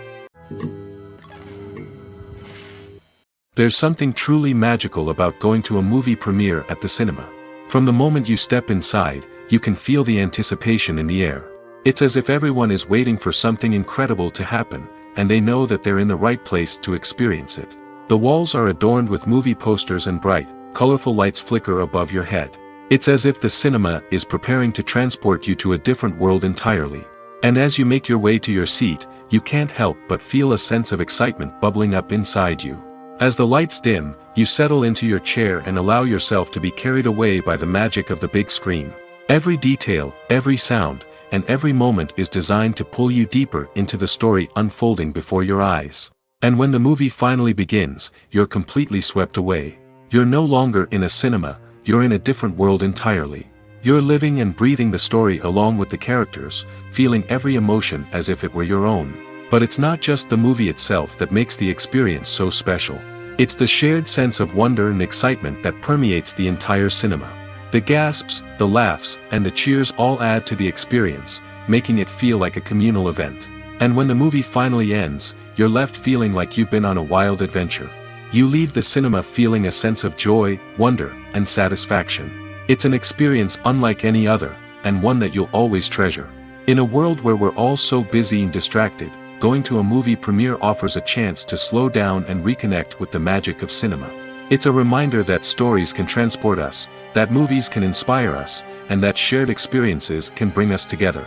There's something truly magical about going to a movie premiere at the cinema. From the moment you step inside, you can feel the anticipation in the air. It's as if everyone is waiting for something incredible to happen, and they know that they're in the right place to experience it. The walls are adorned with movie posters and bright, colorful lights flicker above your head. It's as if the cinema is preparing to transport you to a different world entirely. And as you make your way to your seat, you can't help but feel a sense of excitement bubbling up inside you. As the lights dim, you settle into your chair and allow yourself to be carried away by the magic of the big screen. Every detail, every sound, and every moment is designed to pull you deeper into the story unfolding before your eyes. And when the movie finally begins, you're completely swept away. You're no longer in a cinema, you're in a different world entirely. You're living and breathing the story along with the characters, feeling every emotion as if it were your own. But it's not just the movie itself that makes the experience so special. It's the shared sense of wonder and excitement that permeates the entire cinema. The gasps, the laughs, and the cheers all add to the experience, making it feel like a communal event. And when the movie finally ends, you're left feeling like you've been on a wild adventure. You leave the cinema feeling a sense of joy, wonder, and satisfaction. It's an experience unlike any other, and one that you'll always treasure. In a world where we're all so busy and distracted, going to a movie premiere offers a chance to slow down and reconnect with the magic of cinema. It's a reminder that stories can transport us, that movies can inspire us, and that shared experiences can bring us together.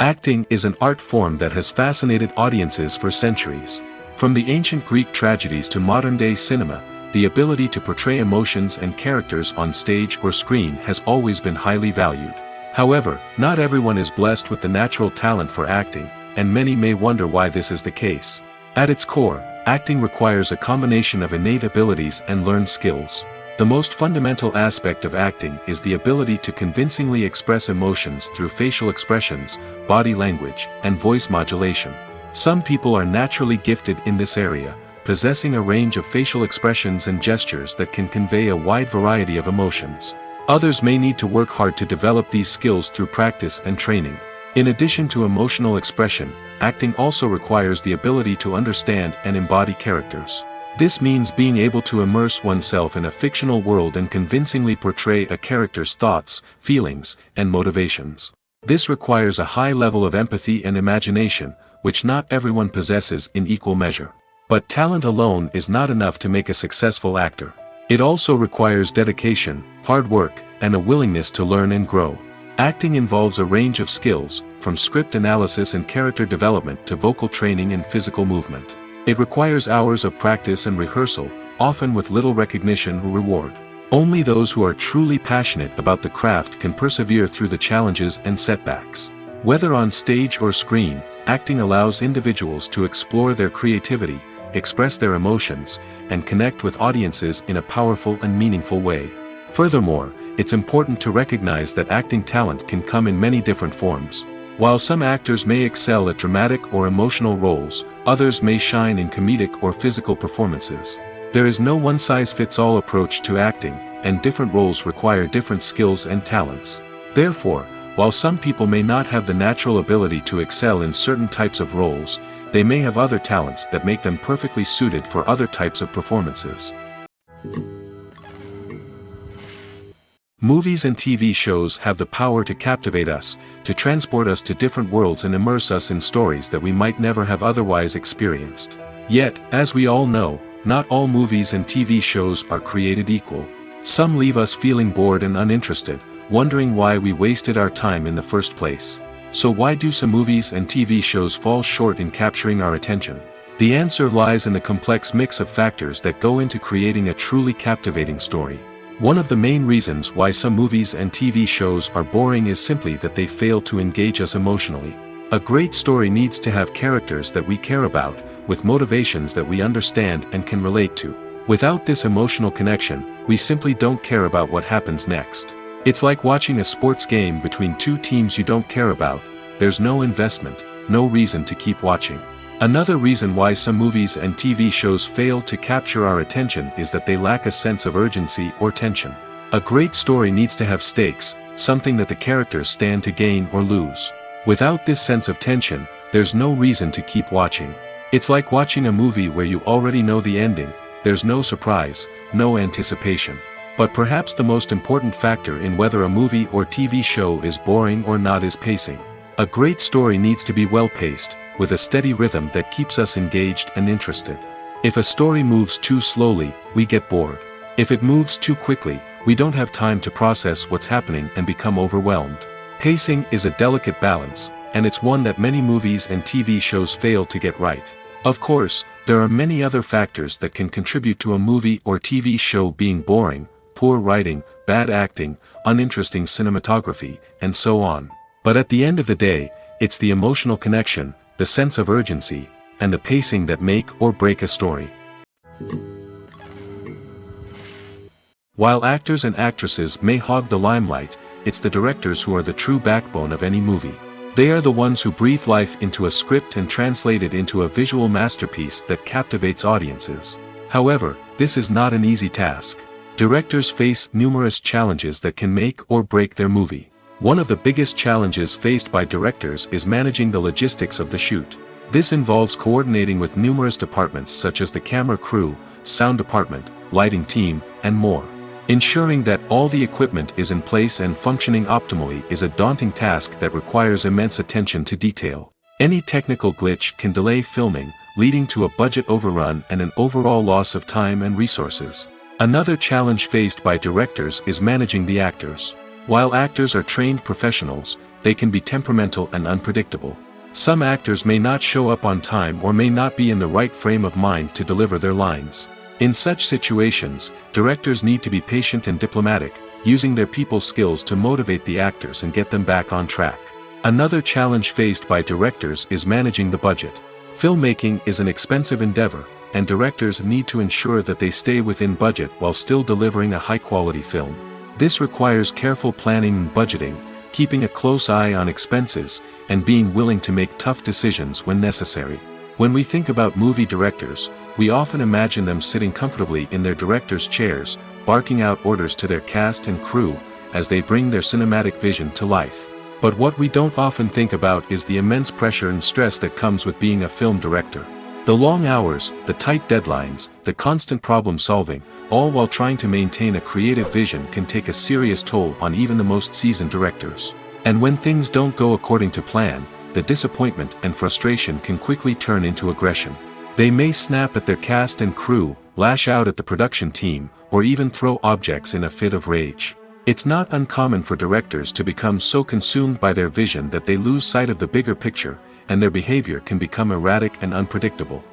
Acting is an art form that has fascinated audiences for centuries. From the ancient Greek tragedies to modern-day cinema, the ability to portray emotions and characters on stage or screen has always been highly valued. However, not everyone is blessed with the natural talent for acting, and many may wonder why this is the case. At its core, acting requires a combination of innate abilities and learned skills. The most fundamental aspect of acting is the ability to convincingly express emotions through facial expressions, body language, and voice modulation. Some people are naturally gifted in this area, possessing a range of facial expressions and gestures that can convey a wide variety of emotions. Others may need to work hard to develop these skills through practice and training. In addition to emotional expression, acting also requires the ability to understand and embody characters. This means being able to immerse oneself in a fictional world and convincingly portray a character's thoughts, feelings, and motivations. This requires a high level of empathy and imagination, which not everyone possesses in equal measure. But talent alone is not enough to make a successful actor. It also requires dedication, hard work, and a willingness to learn and grow. Acting involves a range of skills, from script analysis and character development to vocal training and physical movement. It requires hours of practice and rehearsal, often with little recognition or reward. Only those who are truly passionate about the craft can persevere through the challenges and setbacks. Whether on stage or screen, acting allows individuals to explore their creativity, express their emotions, and connect with audiences in a powerful and meaningful way. Furthermore, it's important to recognize that acting talent can come in many different forms. While some actors may excel at dramatic or emotional roles, others may shine in comedic or physical performances. There is no one-size-fits-all approach to acting, and different roles require different skills and talents. Therefore, while some people may not have the natural ability to excel in certain types of roles, they may have other talents that make them perfectly suited for other types of performances. Movies and TV shows have the power to captivate us, to transport us to different worlds and immerse us in stories that we might never have otherwise experienced. Yet, as we all know, not all movies and TV shows are created equal. Some leave us feeling bored and uninterested, wondering why we wasted our time in the first place. So why do some movies and TV shows fall short in capturing our attention? The answer lies in the complex mix of factors that go into creating a truly captivating story. One of the main reasons why some movies and TV shows are boring is simply that they fail to engage us emotionally. A great story needs to have characters that we care about, with motivations that we understand and can relate to. Without this emotional connection, we simply don't care about what happens next. It's like watching a sports game between two teams you don't care about. There's no investment, no reason to keep watching. Another reason why some movies and TV shows fail to capture our attention is that they lack a sense of urgency or tension. A great story needs to have stakes, something that the characters stand to gain or lose. Without this sense of tension, there's no reason to keep watching. It's like watching a movie where you already know the ending. There's no surprise, no anticipation. But perhaps the most important factor in whether a movie or TV show is boring or not is pacing. A great story needs to be well-paced, with a steady rhythm that keeps us engaged and interested. If a story moves too slowly, we get bored. If it moves too quickly, we don't have time to process what's happening and become overwhelmed. Pacing is a delicate balance, and it's one that many movies and TV shows fail to get right. Of course, there are many other factors that can contribute to a movie or TV show being boring: poor writing, bad acting, uninteresting cinematography, and so on. But at the end of the day, it's the emotional connection, the sense of urgency, and the pacing that make or break a story. While actors and actresses may hog the limelight, it's the directors who are the true backbone of any movie. They are the ones who breathe life into a script and translate it into a visual masterpiece that captivates audiences. However, this is not an easy task. Directors face numerous challenges that can make or break their movie. One of the biggest challenges faced by directors is managing the logistics of the shoot. This involves coordinating with numerous departments such as the camera crew, sound department, lighting team, and more. Ensuring that all the equipment is in place and functioning optimally is a daunting task that requires immense attention to detail. Any technical glitch can delay filming, leading to a budget overrun and an overall loss of time and resources. Another challenge faced by directors is managing the actors. While actors are trained professionals, they can be temperamental and unpredictable. Some actors may not show up on time or may not be in the right frame of mind to deliver their lines. In such situations, directors need to be patient and diplomatic, using their people skills to motivate the actors and get them back on track. Another challenge faced by directors is managing the budget. Filmmaking is an expensive endeavor, and directors need to ensure that they stay within budget while still delivering a high-quality film. This requires careful planning and budgeting, keeping a close eye on expenses, and being willing to make tough decisions when necessary. When we think about movie directors, we often imagine them sitting comfortably in their director's chairs, barking out orders to their cast and crew, as they bring their cinematic vision to life. But what we don't often think about is the immense pressure and stress that comes with being a film director. The long hours, the tight deadlines, the constant problem solving, all while trying to maintain a creative vision can take a serious toll on even the most seasoned directors. And when things don't go according to plan, the disappointment and frustration can quickly turn into aggression. They may snap at their cast and crew, lash out at the production team, or even throw objects in a fit of rage. It's not uncommon for directors to become so consumed by their vision that they lose sight of the bigger picture, and their behavior can become erratic and unpredictable.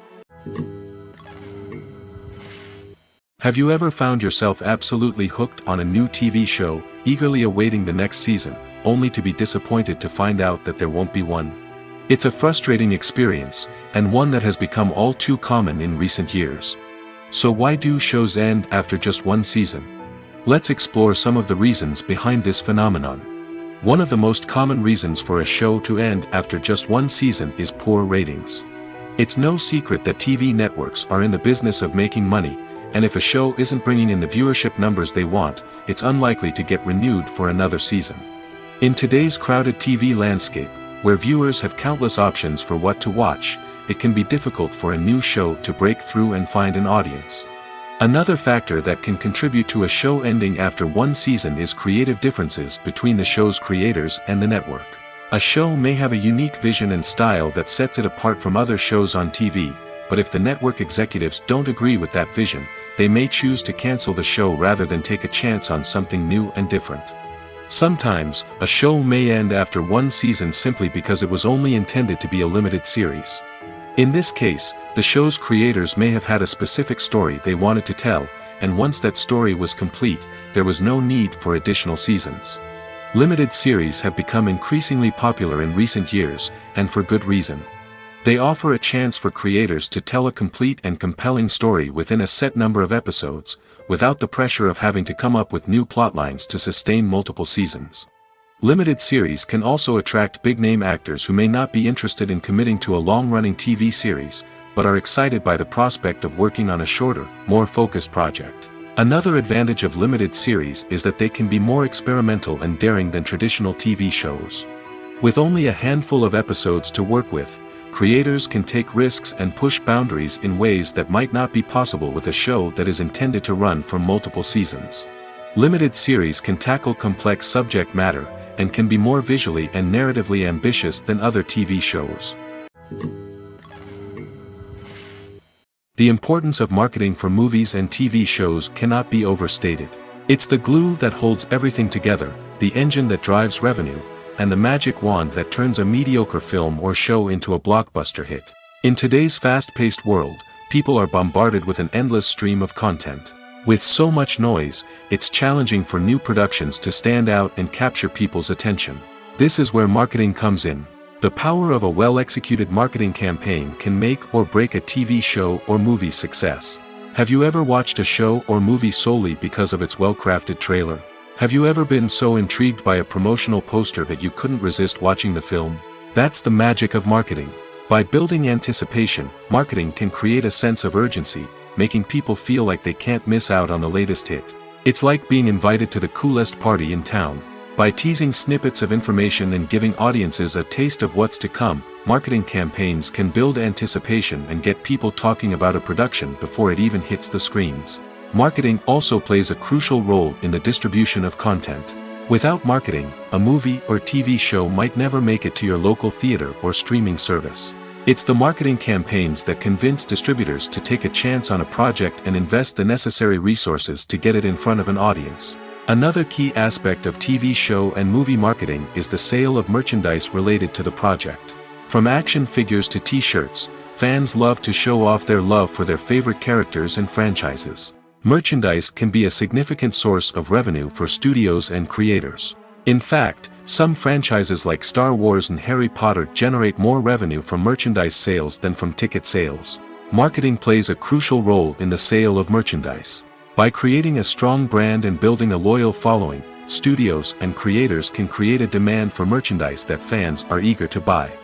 Have you ever found yourself absolutely hooked on a new TV show, eagerly awaiting the next season, only to be disappointed to find out that there won't be one? It's a frustrating experience, and one that has become all too common in recent years. So why do shows end after just one season? Let's explore some of the reasons behind this phenomenon. One of the most common reasons for a show to end after just one season is poor ratings. It's no secret that TV networks are in the business of making money, and if a show isn't bringing in the viewership numbers they want, it's unlikely to get renewed for another season. In today's crowded TV landscape, where viewers have countless options for what to watch, it can be difficult for a new show to break through and find an audience. Another factor that can contribute to a show ending after one season is creative differences between the show's creators and the network. A show may have a unique vision and style that sets it apart from other shows on TV, but if the network executives don't agree with that vision, they may choose to cancel the show rather than take a chance on something new and different. Sometimes, a show may end after one season simply because it was only intended to be a limited series. In this case, the show's creators may have had a specific story they wanted to tell, and once that story was complete, there was no need for additional seasons. Limited series have become increasingly popular in recent years, and for good reason. They offer a chance for creators to tell a complete and compelling story within a set number of episodes, without the pressure of having to come up with new plotlines to sustain multiple seasons. Limited series can also attract big-name actors who may not be interested in committing to a long-running TV series, but are excited by the prospect of working on a shorter, more focused project. Another advantage of limited series is that they can be more experimental and daring than traditional TV shows. With only a handful of episodes to work with, creators can take risks and push boundaries in ways that might not be possible with a show that is intended to run for multiple seasons. Limited series can tackle complex subject matter, and can be more visually and narratively ambitious than other TV shows. The importance of marketing for movies and TV shows cannot be overstated. It's the glue that holds everything together, the engine that drives revenue, and the magic wand that turns a mediocre film or show into a blockbuster hit. In today's fast-paced world, people are bombarded with an endless stream of content. With so much noise, it's challenging for new productions to stand out and capture people's attention. This is where marketing comes in. The power of a well-executed marketing campaign can make or break a TV show or movie's success. Have you ever watched a show or movie solely because of its well-crafted trailer? Have you ever been so intrigued by a promotional poster that you couldn't resist watching the film? That's the magic of marketing. By building anticipation, marketing can create a sense of urgency, making people feel like they can't miss out on the latest hit. It's like being invited to the coolest party in town. By teasing snippets of information and giving audiences a taste of what's to come, marketing campaigns can build anticipation and get people talking about a production before it even hits the screens. Marketing also plays a crucial role in the distribution of content. Without marketing, a movie or TV show might never make it to your local theater or streaming service. It's the marketing campaigns that convince distributors to take a chance on a project and invest the necessary resources to get it in front of an audience. Another key aspect of TV show and movie marketing is the sale of merchandise related to the project. From action figures to t-shirts, fans love to show off their love for their favorite characters and franchises. Merchandise can be a significant source of revenue for studios and creators. In fact, some franchises like Star Wars and Harry Potter generate more revenue from merchandise sales than from ticket sales. Marketing plays a crucial role in the sale of merchandise. By creating a strong brand and building a loyal following, studios and creators can create a demand for merchandise that fans are eager to buy.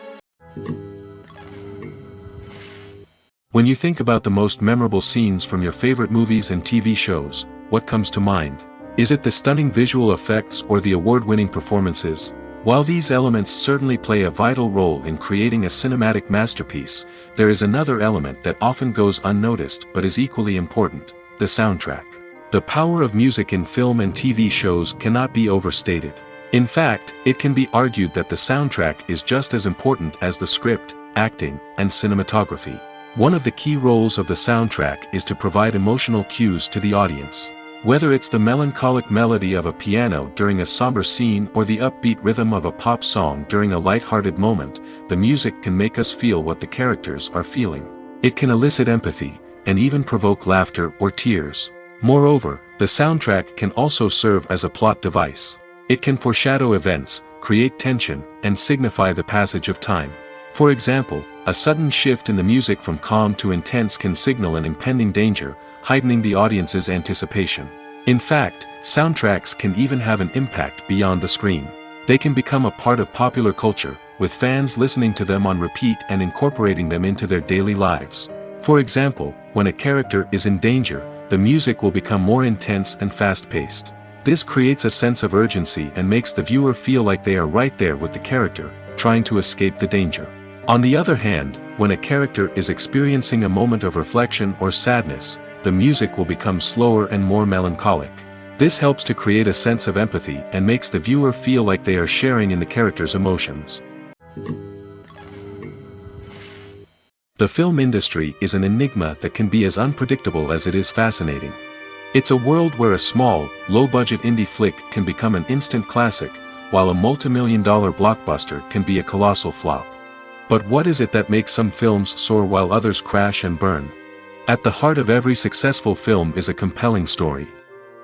When you think about the most memorable scenes from your favorite movies and TV shows, what comes to mind? Is it the stunning visual effects or the award-winning performances? While these elements certainly play a vital role in creating a cinematic masterpiece, there is another element that often goes unnoticed but is equally important: the soundtrack. The power of music in film and TV shows cannot be overstated. In fact, it can be argued that the soundtrack is just as important as the script, acting, and cinematography. One of the key roles of the soundtrack is to provide emotional cues to the audience. Whether it's the melancholic melody of a piano during a somber scene or the upbeat rhythm of a pop song during a light-hearted moment, the music can make us feel what the characters are feeling. It can elicit empathy, and even provoke laughter or tears. Moreover, the soundtrack can also serve as a plot device. It can foreshadow events, create tension, and signify the passage of time. For example, a sudden shift in the music from calm to intense can signal an impending danger, heightening the audience's anticipation. In fact, soundtracks can even have an impact beyond the screen. They can become a part of popular culture, with fans listening to them on repeat and incorporating them into their daily lives. For example, when a character is in danger, the music will become more intense and fast-paced. This creates a sense of urgency and makes the viewer feel like they are right there with the character, trying to escape the danger. On the other hand, when a character is experiencing a moment of reflection or sadness, the music will become slower and more melancholic. This helps to create a sense of empathy and makes the viewer feel like they are sharing in the character's emotions. The film industry is an enigma that can be as unpredictable as it is fascinating. It's a world where a small, low-budget indie flick can become an instant classic, while a multi-million-dollar blockbuster can be a colossal flop. But what is it that makes some films soar while others crash and burn? At the heart of every successful film is a compelling story.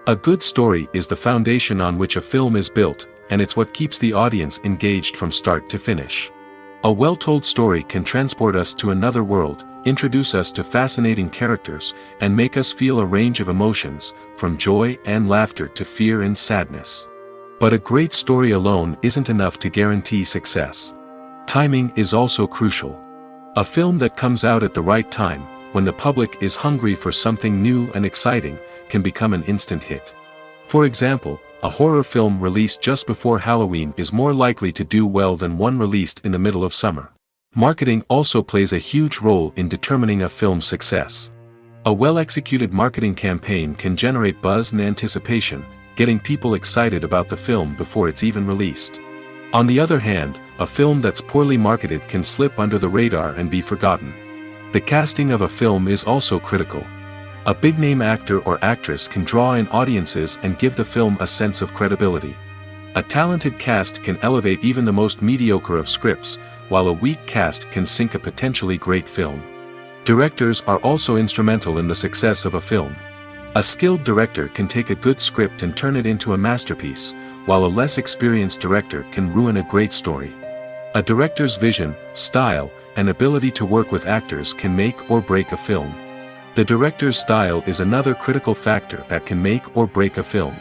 A good story is the foundation on which a film is built, and it's what keeps the audience engaged from start to finish. A well-told story can transport us to another world, introduce us to fascinating characters, and make us feel a range of emotions, from joy and laughter to fear and sadness. But a great story alone isn't enough to guarantee success. Timing is also crucial. A film that comes out at the right time, when the public is hungry for something new and exciting, can become an instant hit. For example, a horror film released just before Halloween is more likely to do well than one released in the middle of summer. Marketing also plays a huge role in determining a film's success. A well-executed marketing campaign can generate buzz and anticipation, getting people excited about the film before it's even released. On the other hand, a film that's poorly marketed can slip under the radar and be forgotten. The casting of a film is also critical. A big-name actor or actress can draw in audiences and give the film a sense of credibility. A talented cast can elevate even the most mediocre of scripts, while a weak cast can sink a potentially great film. Directors are also instrumental in the success of a film. A skilled director can take a good script and turn it into a masterpiece, while a less experienced director can ruin a great story. A director's vision, style, and ability to work with actors can make or break a film. The director's style is another critical factor that can make or break a film.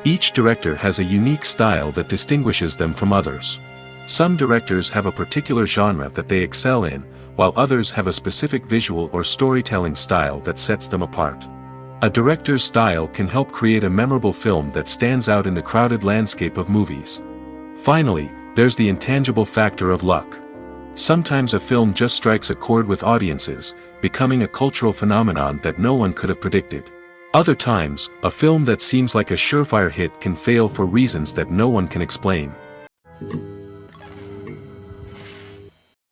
Each director has a unique style that distinguishes them from others. Some directors have a particular genre that they excel in, while others have a specific visual or storytelling style that sets them apart. A director's style can help create a memorable film that stands out in the crowded landscape of movies. Finally, there's the intangible factor of luck. Sometimes a film just strikes a chord with audiences, becoming a cultural phenomenon that no one could have predicted. Other times, a film that seems like a surefire hit can fail for reasons that no one can explain.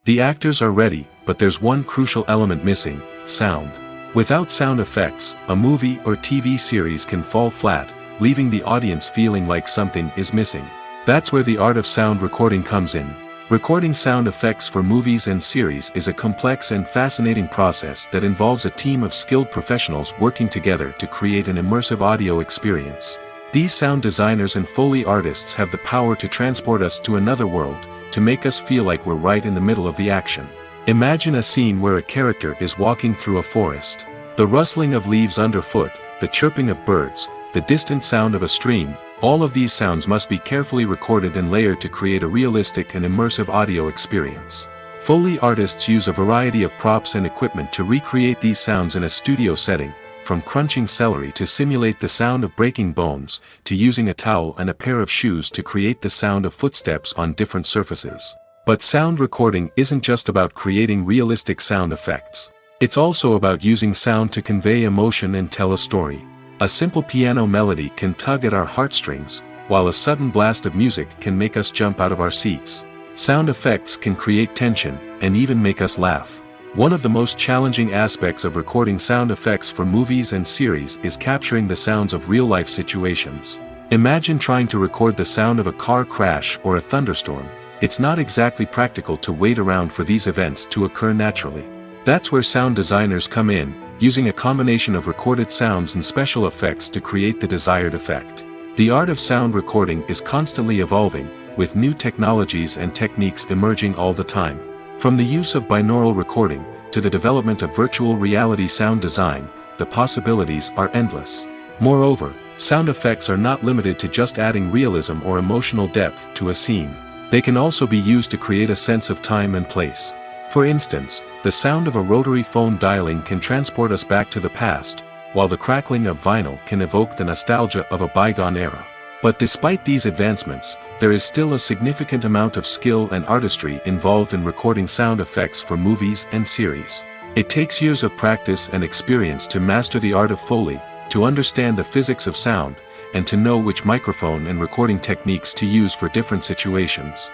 The actors are ready, but there's one crucial element missing: sound. Without sound effects, a movie or TV series can fall flat, leaving the audience feeling like something is missing. That's where the art of sound recording comes in. Recording sound effects for movies and series is a complex and fascinating process that involves a team of skilled professionals working together to create an immersive audio experience. These sound designers and Foley artists have the power to transport us to another world, to make us feel like we're right in the middle of the action. Imagine a scene where a character is walking through a forest. The rustling of leaves underfoot, the chirping of birds, the distant sound of a stream, all of these sounds must be carefully recorded and layered to create a realistic and immersive audio experience. Foley artists use a variety of props and equipment to recreate these sounds in a studio setting, from crunching celery to simulate the sound of breaking bones, to using a towel and a pair of shoes to create the sound of footsteps on different surfaces. But sound recording isn't just about creating realistic sound effects. It's also about using sound to convey emotion and tell a story. A simple piano melody can tug at our heartstrings, while a sudden blast of music can make us jump out of our seats. Sound effects can create tension, and even make us laugh. One of the most challenging aspects of recording sound effects for movies and series is capturing the sounds of real-life situations. Imagine trying to record the sound of a car crash or a thunderstorm. It's not exactly practical to wait around for these events to occur naturally. That's where sound designers come in, using a combination of recorded sounds and special effects to create the desired effect. The art of sound recording is constantly evolving, with new technologies and techniques emerging all the time. From the use of binaural recording, to the development of virtual reality sound design, the possibilities are endless. Moreover, sound effects are not limited to just adding realism or emotional depth to a scene. They can also be used to create a sense of time and place. For instance, the sound of a rotary phone dialing can transport us back to the past, while the crackling of vinyl can evoke the nostalgia of a bygone era. But despite these advancements, there is still a significant amount of skill and artistry involved in recording sound effects for movies and series. It takes years of practice and experience to master the art of Foley, to understand the physics of sound, and to know which microphone and recording techniques to use for different situations.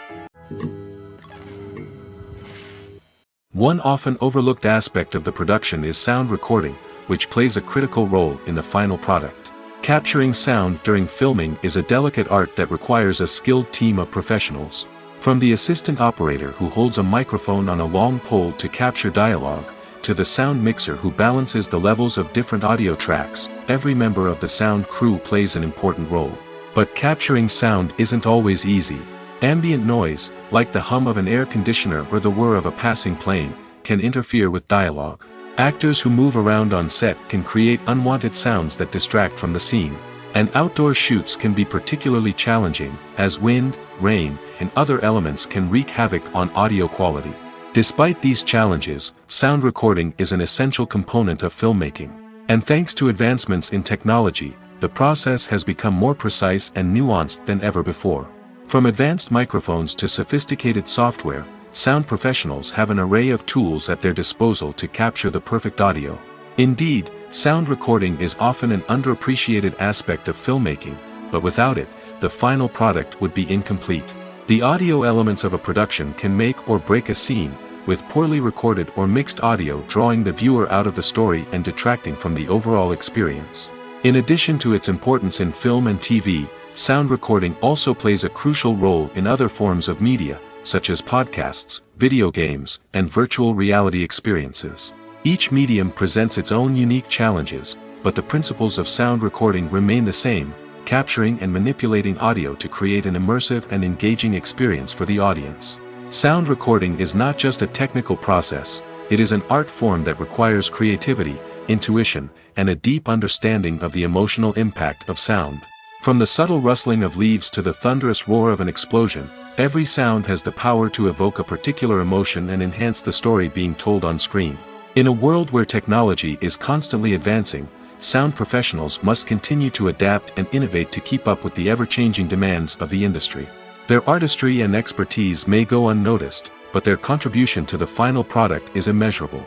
One often overlooked aspect of the production is sound recording, which plays a critical role in the final product. Capturing sound during filming is a delicate art that requires a skilled team of professionals. From the assistant operator who holds a microphone on a long pole to capture dialogue, to the sound mixer who balances the levels of different audio tracks, every member of the sound crew plays an important role. But capturing sound isn't always easy. Ambient noise, like the hum of an air conditioner or the whir of a passing plane, can interfere with dialogue. Actors who move around on set can create unwanted sounds that distract from the scene. And outdoor shoots can be particularly challenging, as wind, rain, and other elements can wreak havoc on audio quality. Despite these challenges, sound recording is an essential component of filmmaking. And thanks to advancements in technology, the process has become more precise and nuanced than ever before. From advanced microphones to sophisticated software, sound professionals have an array of tools at their disposal to capture the perfect audio. Indeed, sound recording is often an underappreciated aspect of filmmaking, but without it, the final product would be incomplete. The audio elements of a production can make or break a scene, with poorly recorded or mixed audio drawing the viewer out of the story and detracting from the overall experience. In addition to its importance in film and TV, sound recording also plays a crucial role in other forms of media, such as podcasts, video games, and virtual reality experiences. Each medium presents its own unique challenges, but the principles of sound recording remain the same: capturing and manipulating audio to create an immersive and engaging experience for the audience. Sound recording is not just a technical process, it is an art form that requires creativity, intuition, and a deep understanding of the emotional impact of sound. From the subtle rustling of leaves to the thunderous roar of an explosion, every sound has the power to evoke a particular emotion and enhance the story being told on screen. In a world where technology is constantly advancing, sound professionals must continue to adapt and innovate to keep up with the ever-changing demands of the industry. Their artistry and expertise may go unnoticed, but their contribution to the final product is immeasurable.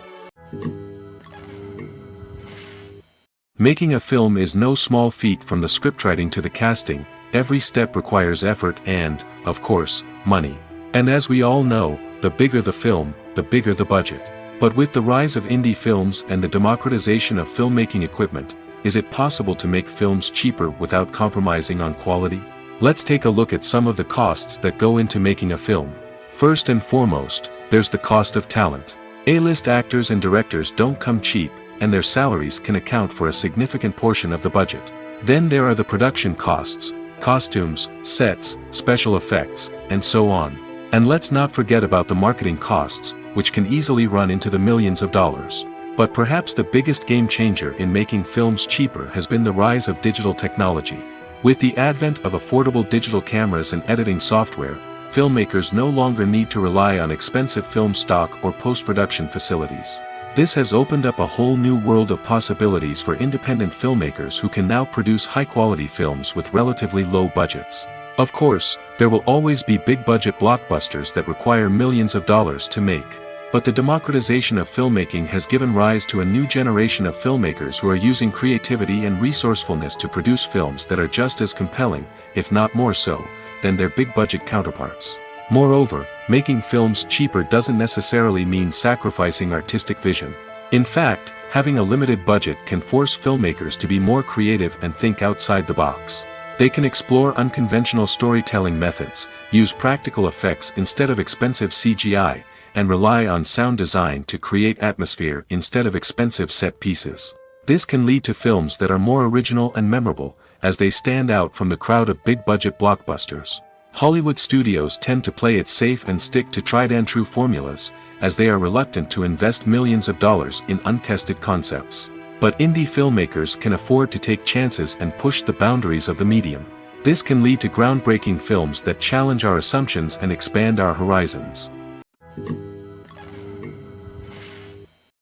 Making a film is no small feat. From the scriptwriting to the casting, every step requires effort and, of course, money. And as we all know, the bigger the film, the bigger the budget. But with the rise of indie films and the democratization of filmmaking equipment, is it possible to make films cheaper without compromising on quality? Let's take a look at some of the costs that go into making a film. First and foremost, there's the cost of talent. A-list actors and directors don't come cheap, and their salaries can account for a significant portion of the budget. Then there are the production costs, costumes, sets, special effects, and so on. And let's not forget about the marketing costs, which can easily run into the millions of dollars. But perhaps the biggest game changer in making films cheaper has been the rise of digital technology. With the advent of affordable digital cameras and editing software, filmmakers no longer need to rely on expensive film stock or post-production facilities. This has opened up a whole new world of possibilities for independent filmmakers who can now produce high-quality films with relatively low budgets. Of course, there will always be big-budget blockbusters that require millions of dollars to make. But the democratization of filmmaking has given rise to a new generation of filmmakers who are using creativity and resourcefulness to produce films that are just as compelling, if not more so, than their big-budget counterparts. Moreover, making films cheaper doesn't necessarily mean sacrificing artistic vision. In fact, having a limited budget can force filmmakers to be more creative and think outside the box. They can explore unconventional storytelling methods, use practical effects instead of expensive CGI, and rely on sound design to create atmosphere instead of expensive set pieces. This can lead to films that are more original and memorable, as they stand out from the crowd of big-budget blockbusters. Hollywood studios tend to play it safe and stick to tried-and-true formulas, as they are reluctant to invest millions of dollars in untested concepts. But indie filmmakers can afford to take chances and push the boundaries of the medium. This can lead to groundbreaking films that challenge our assumptions and expand our horizons.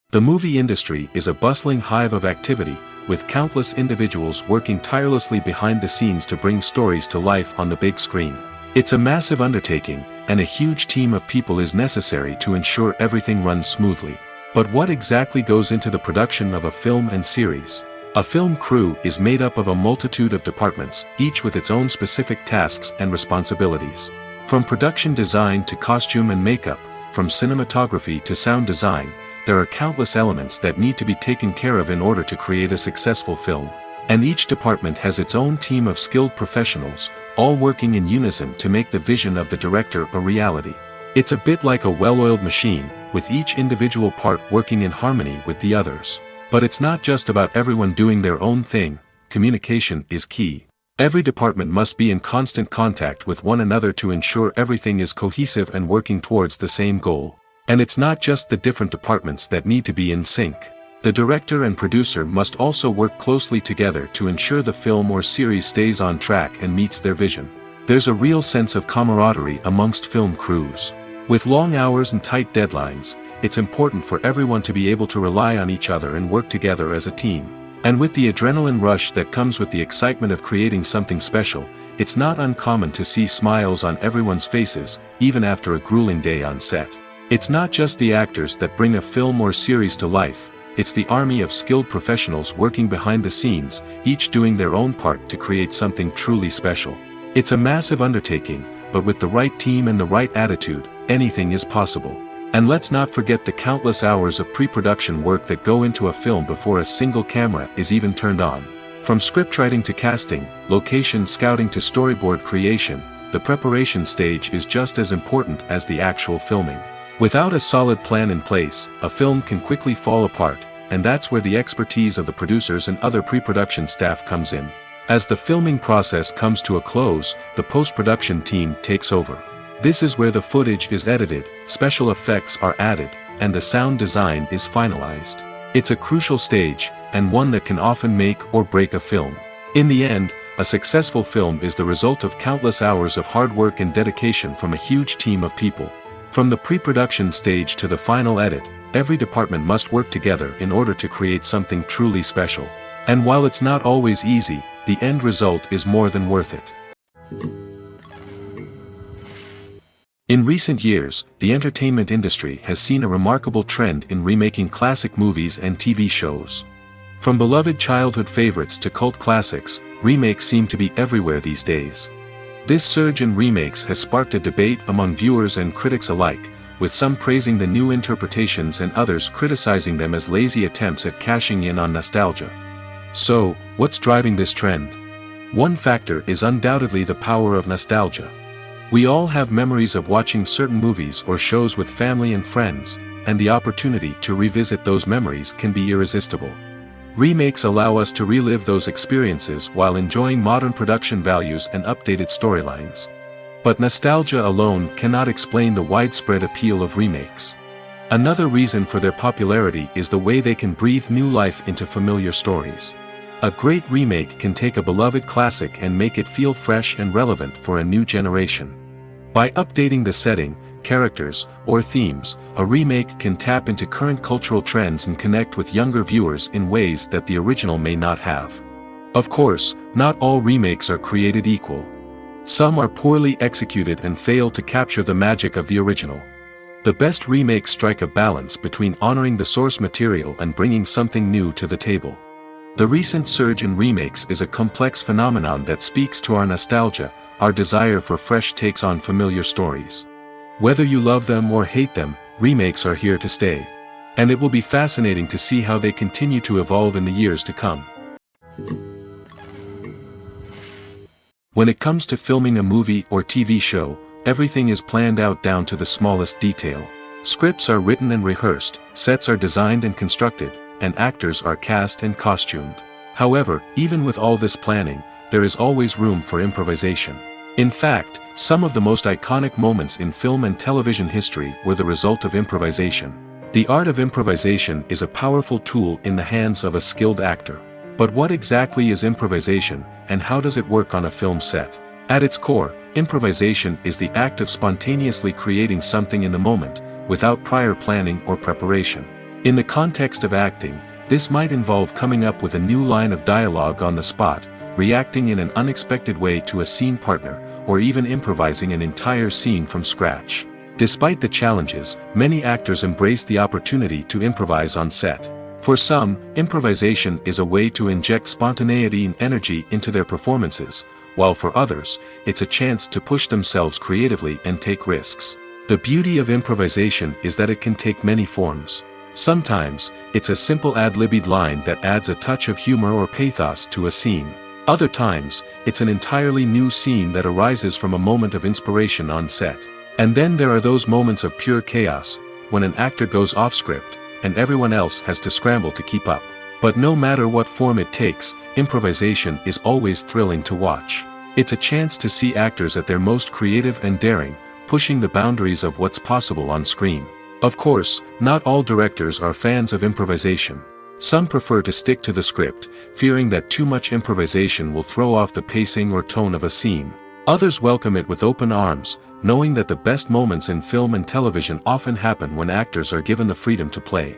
The movie industry is a bustling hive of activity, with countless individuals working tirelessly behind the scenes to bring stories to life on the big screen. It's a massive undertaking, and a huge team of people is necessary to ensure everything runs smoothly. But what exactly goes into the production of a film and series? A film crew is made up of a multitude of departments, each with its own specific tasks and responsibilities. From production design to costume and makeup, from cinematography to sound design, there are countless elements that need to be taken care of in order to create a successful film. And each department has its own team of skilled professionals, all working in unison to make the vision of the director a reality. It's a bit like a well-oiled machine, with each individual part working in harmony with the others. But it's not just about everyone doing their own thing. Communication is key. Every department must be in constant contact with one another to ensure everything is cohesive and working towards the same goal. And it's not just the different departments that need to be in sync. The director and producer must also work closely together to ensure the film or series stays on track and meets their vision. There's a real sense of camaraderie amongst film crews. With long hours and tight deadlines, it's important for everyone to be able to rely on each other and work together as a team. And with the adrenaline rush that comes with the excitement of creating something special, it's not uncommon to see smiles on everyone's faces, even after a grueling day on set. It's not just the actors that bring a film or series to life, it's the army of skilled professionals working behind the scenes, each doing their own part to create something truly special. It's a massive undertaking, but with the right team and the right attitude, anything is possible. And let's not forget the countless hours of pre-production work that go into a film before a single camera is even turned on. From scriptwriting to casting, location scouting to storyboard creation, the preparation stage is just as important as the actual filming. Without a solid plan in place, a film can quickly fall apart, and that's where the expertise of the producers and other pre-production staff comes in. As the filming process comes to a close, the post-production team takes over. This is where the footage is edited, special effects are added, and the sound design is finalized. It's a crucial stage, and one that can often make or break a film. In the end, a successful film is the result of countless hours of hard work and dedication from a huge team of people. From the pre-production stage to the final edit, every department must work together in order to create something truly special. And while it's not always easy, the end result is more than worth it. In recent years, the entertainment industry has seen a remarkable trend in remaking classic movies and TV shows. From beloved childhood favorites to cult classics, remakes seem to be everywhere these days. This surge in remakes has sparked a debate among viewers and critics alike, with some praising the new interpretations and others criticizing them as lazy attempts at cashing in on nostalgia. So, what's driving this trend? One factor is undoubtedly the power of nostalgia. We all have memories of watching certain movies or shows with family and friends, and the opportunity to revisit those memories can be irresistible. Remakes allow us to relive those experiences while enjoying modern production values and updated storylines. But nostalgia alone cannot explain the widespread appeal of remakes. Another reason for their popularity is the way they can breathe new life into familiar stories. A great remake can take a beloved classic and make it feel fresh and relevant for a new generation. By updating the setting, characters, or themes, a remake can tap into current cultural trends and connect with younger viewers in ways that the original may not have. Of course, not all remakes are created equal. Some are poorly executed and fail to capture the magic of the original. The best remakes strike a balance between honoring the source material and bringing something new to the table. The recent surge in remakes is a complex phenomenon that speaks to our nostalgia, our desire for fresh takes on familiar stories. Whether you love them or hate them, remakes are here to stay. And it will be fascinating to see how they continue to evolve in the years to come. When it comes to filming a movie or TV show, everything is planned out down to the smallest detail. Scripts are written and rehearsed, sets are designed and constructed, and actors are cast and costumed. However, even with all this planning, there is always room for improvisation. In fact, some of the most iconic moments in film and television history were the result of improvisation. The art of improvisation is a powerful tool in the hands of a skilled actor. But what exactly is improvisation, and how does it work on a film set? At its core, improvisation is the act of spontaneously creating something in the moment, without prior planning or preparation. In the context of acting, this might involve coming up with a new line of dialogue on the spot, reacting in an unexpected way to a scene partner, or even improvising an entire scene from scratch. Despite the challenges, many actors embrace the opportunity to improvise on set. For some, improvisation is a way to inject spontaneity and energy into their performances, while for others, it's a chance to push themselves creatively and take risks. The beauty of improvisation is that it can take many forms. Sometimes, it's a simple ad-libbed line that adds a touch of humor or pathos to a scene. Other times, it's an entirely new scene that arises from a moment of inspiration on set. And then there are those moments of pure chaos, when an actor goes off script, and everyone else has to scramble to keep up. But no matter what form it takes, improvisation is always thrilling to watch. It's a chance to see actors at their most creative and daring, pushing the boundaries of what's possible on screen. Of course, not all directors are fans of improvisation. Some prefer to stick to the script, fearing that too much improvisation will throw off the pacing or tone of a scene. Others welcome it with open arms, knowing that the best moments in film and television often happen when actors are given the freedom to play.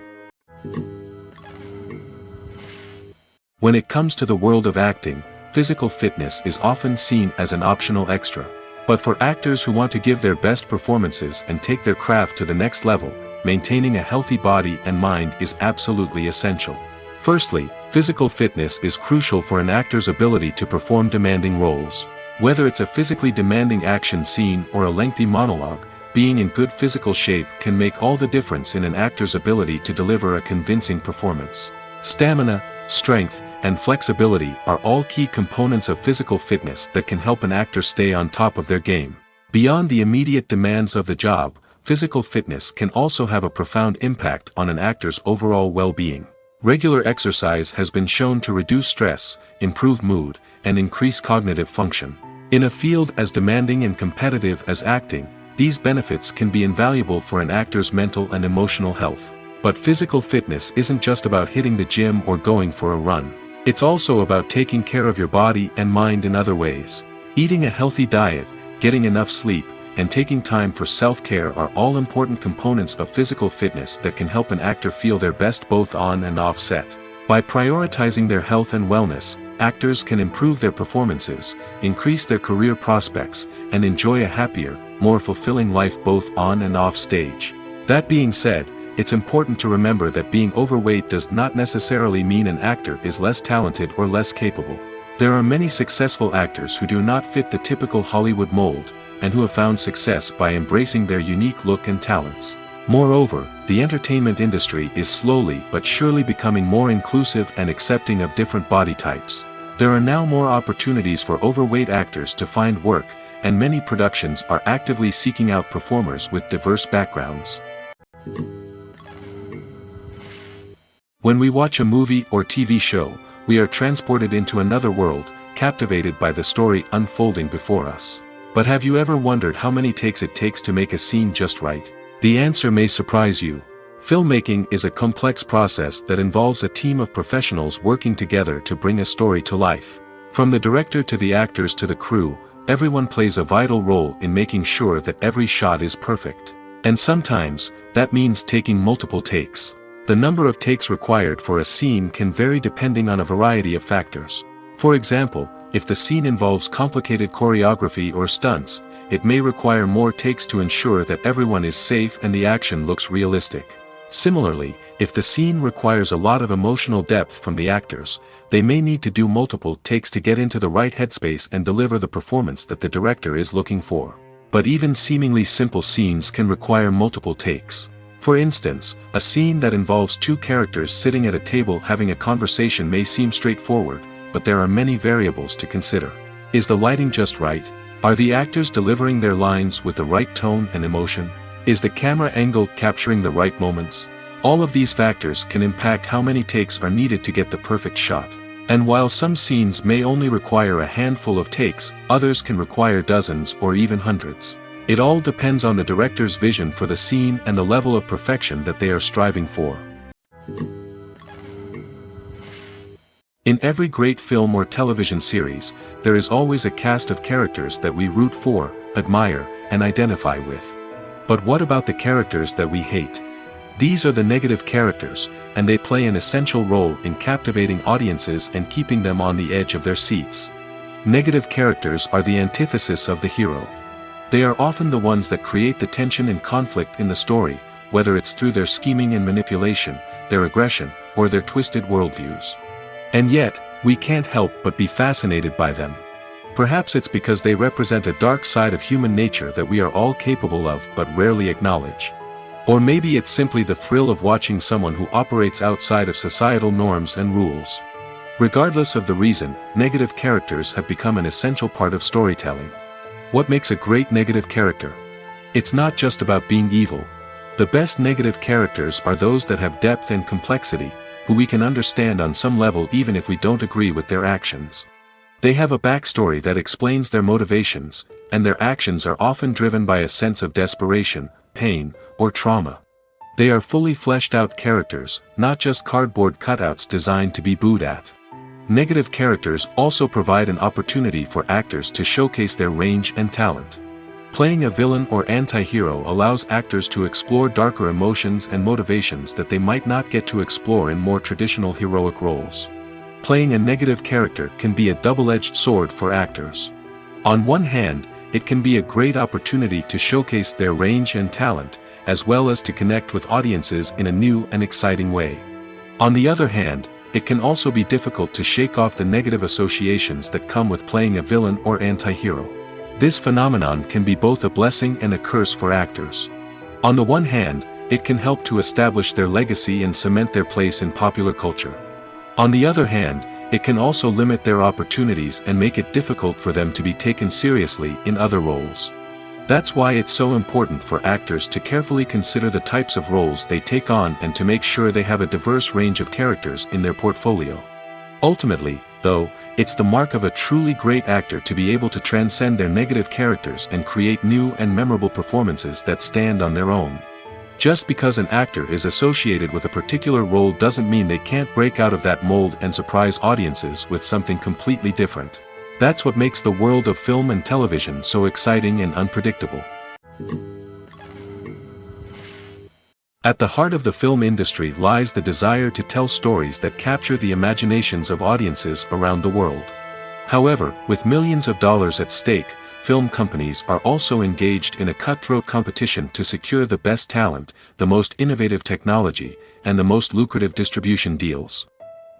When it comes to the world of acting, physical fitness is often seen as an optional extra. But for actors who want to give their best performances and take their craft to the next level, maintaining a healthy body and mind is absolutely essential. Firstly, physical fitness is crucial for an actor's ability to perform demanding roles. Whether it's a physically demanding action scene or a lengthy monologue, being in good physical shape can make all the difference in an actor's ability to deliver a convincing performance. Stamina, strength, and flexibility are all key components of physical fitness that can help an actor stay on top of their game. Beyond the immediate demands of the job, physical fitness can also have a profound impact on an actor's overall well-being. Regular exercise has been shown to reduce stress, improve mood, and increase cognitive function. In a field as demanding and competitive as acting, these benefits can be invaluable for an actor's mental and emotional health. But physical fitness isn't just about hitting the gym or going for a run. It's also about taking care of your body and mind in other ways. Eating a healthy diet, getting enough sleep, and taking time for self-care are all important components of physical fitness that can help an actor feel their best both on and off set. By prioritizing their health and wellness, actors can improve their performances, increase their career prospects, and enjoy a happier, more fulfilling life both on and off stage. That being said, it's important to remember that being overweight does not necessarily mean an actor is less talented or less capable. There are many successful actors who do not fit the typical Hollywood mold, and who have found success by embracing their unique look and talents. Moreover, the entertainment industry is slowly but surely becoming more inclusive and accepting of different body types. There are now more opportunities for overweight actors to find work, and many productions are actively seeking out performers with diverse backgrounds. When we watch a movie or TV show, we are transported into another world, captivated by the story unfolding before us. But have you ever wondered how many takes it takes to make a scene just right? The answer may surprise you. Filmmaking is a complex process that involves a team of professionals working together to bring a story to life. From the director to the actors to the crew, everyone plays a vital role in making sure that every shot is perfect. And sometimes, that means taking multiple takes. The number of takes required for a scene can vary depending on a variety of factors. For example, if the scene involves complicated choreography or stunts, it may require more takes to ensure that everyone is safe and the action looks realistic. Similarly, if the scene requires a lot of emotional depth from the actors, they may need to do multiple takes to get into the right headspace and deliver the performance that the director is looking for. But even seemingly simple scenes can require multiple takes. For instance, a scene that involves two characters sitting at a table having a conversation may seem straightforward, but there are many variables to consider. Is the lighting just right? Are the actors delivering their lines with the right tone and emotion? Is the camera angle capturing the right moments? All of these factors can impact how many takes are needed to get the perfect shot. And while some scenes may only require a handful of takes, others can require dozens or even hundreds. It all depends on the director's vision for the scene and the level of perfection that they are striving for. In every great film or television series, there is always a cast of characters that we root for, admire, and identify with. But what about the characters that we hate? These are the negative characters, and they play an essential role in captivating audiences and keeping them on the edge of their seats. Negative characters are the antithesis of the hero. They are often the ones that create the tension and conflict in the story, whether it's through their scheming and manipulation, their aggression, or their twisted worldviews. And yet, we can't help but be fascinated by them. Perhaps it's because they represent a dark side of human nature that we are all capable of but rarely acknowledge. Or maybe it's simply the thrill of watching someone who operates outside of societal norms and rules. Regardless of the reason, negative characters have become an essential part of storytelling. What makes a great negative character? It's not just about being evil. The best negative characters are those that have depth and complexity, who we can understand on some level even if we don't agree with their actions. They have a backstory that explains their motivations, and their actions are often driven by a sense of desperation, pain, or trauma. They are fully fleshed out characters, not just cardboard cutouts designed to be booed at. Negative characters also provide an opportunity for actors to showcase their range and talent. Playing a villain or anti-hero allows actors to explore darker emotions and motivations that they might not get to explore in more traditional heroic roles. Playing a negative character can be a double-edged sword for actors. On one hand, it can be a great opportunity to showcase their range and talent, as well as to connect with audiences in a new and exciting way. On the other hand, it can also be difficult to shake off the negative associations that come with playing a villain or anti-hero. This phenomenon can be both a blessing and a curse for actors. On the one hand, it can help to establish their legacy and cement their place in popular culture. On the other hand, it can also limit their opportunities and make it difficult for them to be taken seriously in other roles. That's why it's so important for actors to carefully consider the types of roles they take on and to make sure they have a diverse range of characters in their portfolio. Ultimately, though, it's the mark of a truly great actor to be able to transcend their negative characters and create new and memorable performances that stand on their own. Just because an actor is associated with a particular role doesn't mean they can't break out of that mold and surprise audiences with something completely different. That's what makes the world of film and television so exciting and unpredictable. At the heart of the film industry lies the desire to tell stories that capture the imaginations of audiences around the world. However, with millions of dollars at stake, film companies are also engaged in a cutthroat competition to secure the best talent, the most innovative technology, and the most lucrative distribution deals.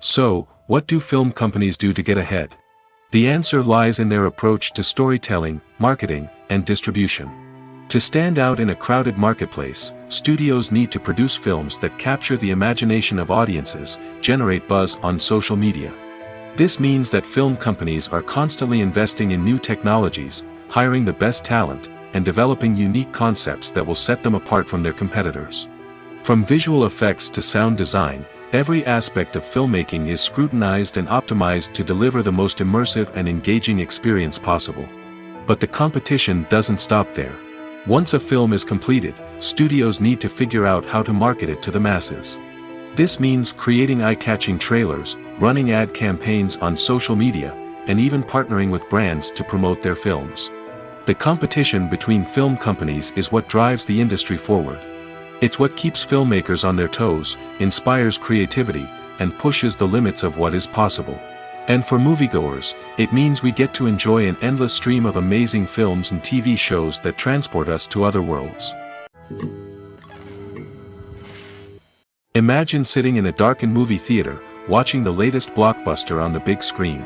So, what do film companies do to get ahead? The answer lies in their approach to storytelling, marketing, and distribution. To stand out in a crowded marketplace, studios need to produce films that capture the imagination of audiences, generate buzz on social media. This means that film companies are constantly investing in new technologies, hiring the best talent, and developing unique concepts that will set them apart from their competitors. From visual effects to sound design, every aspect of filmmaking is scrutinized and optimized to deliver the most immersive and engaging experience possible. But the competition doesn't stop there. Once a film is completed, studios need to figure out how to market it to the masses. This means creating eye-catching trailers, running ad campaigns on social media, and even partnering with brands to promote their films. The competition between film companies is what drives the industry forward. It's what keeps filmmakers on their toes, inspires creativity, and pushes the limits of what is possible. And for moviegoers, it means we get to enjoy an endless stream of amazing films and TV shows that transport us to other worlds. Imagine sitting in a darkened movie theater, watching the latest blockbuster on the big screen.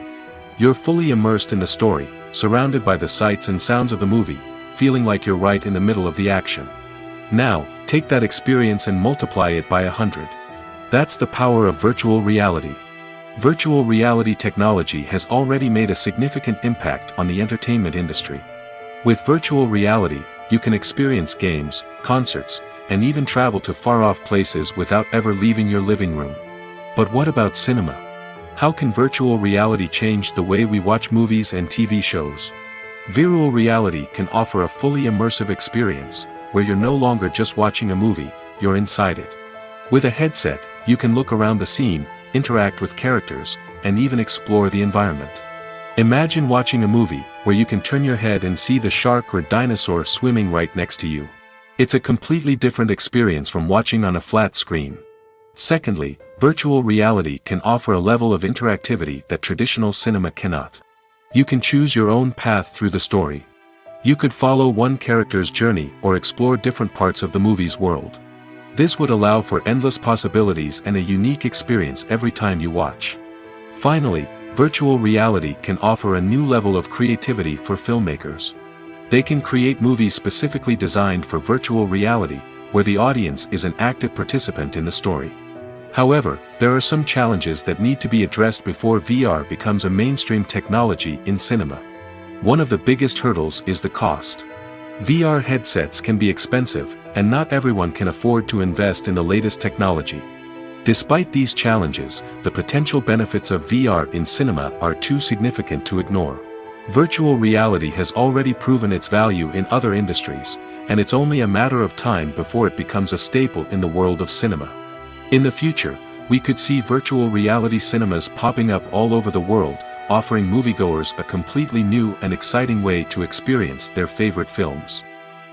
You're fully immersed in the story, surrounded by the sights and sounds of the movie, feeling like you're right in the middle of the action. Now, take that experience and multiply it by 100. That's the power of virtual reality. Virtual reality technology has already made a significant impact on the entertainment industry. With virtual reality, you can experience games, concerts, and even travel to far-off places without ever leaving your living room. But what about cinema? How can virtual reality change the way we watch movies and TV shows? Virtual reality can offer a fully immersive experience, where you're no longer just watching a movie, you're inside it. With a headset, you can look around the scene, interact with characters, and even explore the environment. Imagine watching a movie, where you can turn your head and see the shark or dinosaur swimming right next to you. It's a completely different experience from watching on a flat screen. Secondly, virtual reality can offer a level of interactivity that traditional cinema cannot. You can choose your own path through the story. You could follow one character's journey or explore different parts of the movie's world. This would allow for endless possibilities and a unique experience every time you watch. Finally, virtual reality can offer a new level of creativity for filmmakers. They can create movies specifically designed for virtual reality, where the audience is an active participant in the story. However, there are some challenges that need to be addressed before VR becomes a mainstream technology in cinema. One of the biggest hurdles is the cost. VR headsets can be expensive, and not everyone can afford to invest in the latest technology. Despite these challenges, the potential benefits of VR in cinema are too significant to ignore. Virtual reality has already proven its value in other industries, and it's only a matter of time before it becomes a staple in the world of cinema. In the future, we could see virtual reality cinemas popping up all over the world, offering moviegoers a completely new and exciting way to experience their favorite films.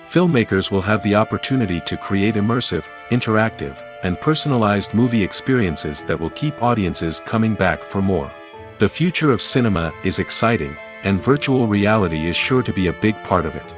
Filmmakers will have the opportunity to create immersive, interactive, and personalized movie experiences that will keep audiences coming back for more. The future of cinema is exciting, and virtual reality is sure to be a big part of it.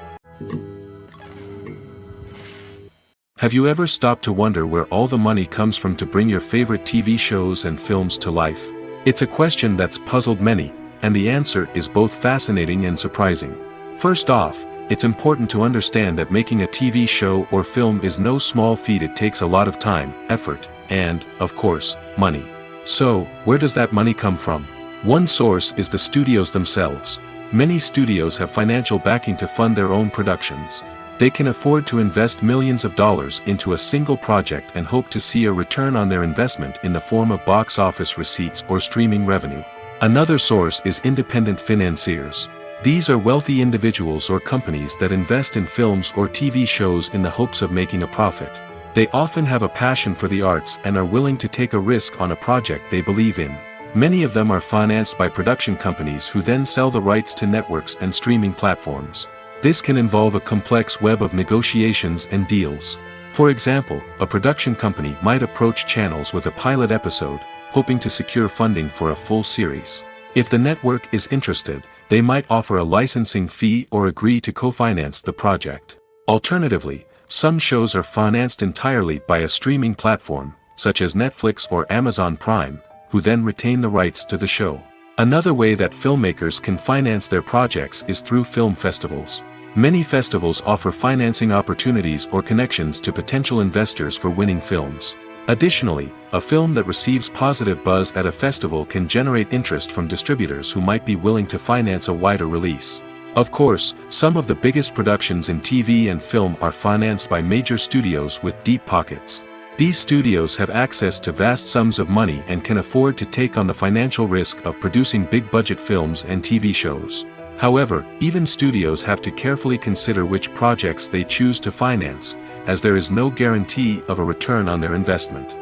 Have you ever stopped to wonder where all the money comes from to bring your favorite TV shows and films to life? It's a question that's puzzled many, and the answer is both fascinating and surprising. First off, it's important to understand that making a TV show or film is no small feat. It takes a lot of time, effort, and, of course, money. So, where does that money come from? One source is the studios themselves. Many studios have financial backing to fund their own productions. They can afford to invest millions of dollars into a single project and hope to see a return on their investment in the form of box office receipts or streaming revenue. Another source is independent financiers. These are wealthy individuals or companies that invest in films or TV shows in the hopes of making a profit. They often have a passion for the arts and are willing to take a risk on a project they believe in. Many of them are financed by production companies who then sell the rights to networks and streaming platforms. This can involve a complex web of negotiations and deals. For example, a production company might approach channels with a pilot episode, hoping to secure funding for a full series. If the network is interested, they might offer a licensing fee or agree to co-finance the project. Alternatively, some shows are financed entirely by a streaming platform, such as Netflix or Amazon Prime, who then retain the rights to the show. Another way that filmmakers can finance their projects is through film festivals. Many festivals offer financing opportunities or connections to potential investors for winning films. Additionally, a film that receives positive buzz at a festival can generate interest from distributors who might be willing to finance a wider release. Of course, some of the biggest productions in TV and film are financed by major studios with deep pockets. These studios have access to vast sums of money and can afford to take on the financial risk of producing big-budget films and TV shows. However, even studios have to carefully consider which projects they choose to finance, as there is no guarantee of a return on their investment.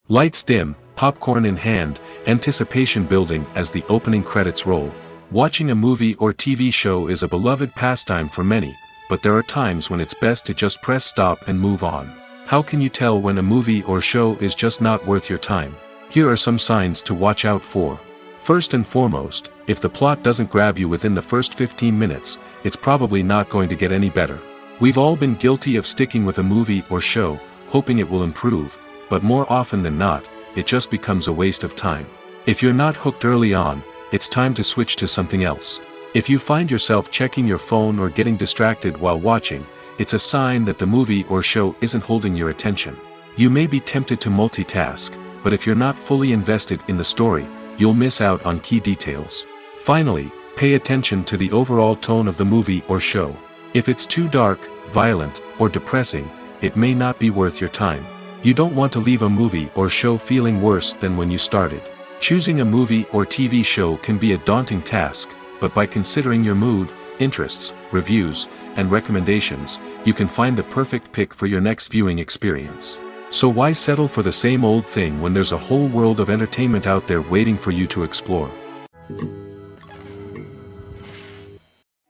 Lights dim, popcorn in hand, anticipation building as the opening credits roll. Watching a movie or TV show is a beloved pastime for many, but there are times when it's best to just press stop and move on. How can you tell when a movie or show is just not worth your time? Here are some signs to watch out for. First and foremost, if the plot doesn't grab you within the first 15 minutes, it's probably not going to get any better. We've all been guilty of sticking with a movie or show, hoping it will improve, but more often than not, it just becomes a waste of time. If you're not hooked early on, it's time to switch to something else. If you find yourself checking your phone or getting distracted while watching, it's a sign that the movie or show isn't holding your attention. You may be tempted to multitask, but if you're not fully invested in the story, you'll miss out on key details. Finally, pay attention to the overall tone of the movie or show. If it's too dark, violent, or depressing, it may not be worth your time. You don't want to leave a movie or show feeling worse than when you started. Choosing a movie or TV show can be a daunting task, but by considering your mood, interests, reviews, and recommendations, you can find the perfect pick for your next viewing experience. So why settle for the same old thing when there's a whole world of entertainment out there waiting for you to explore?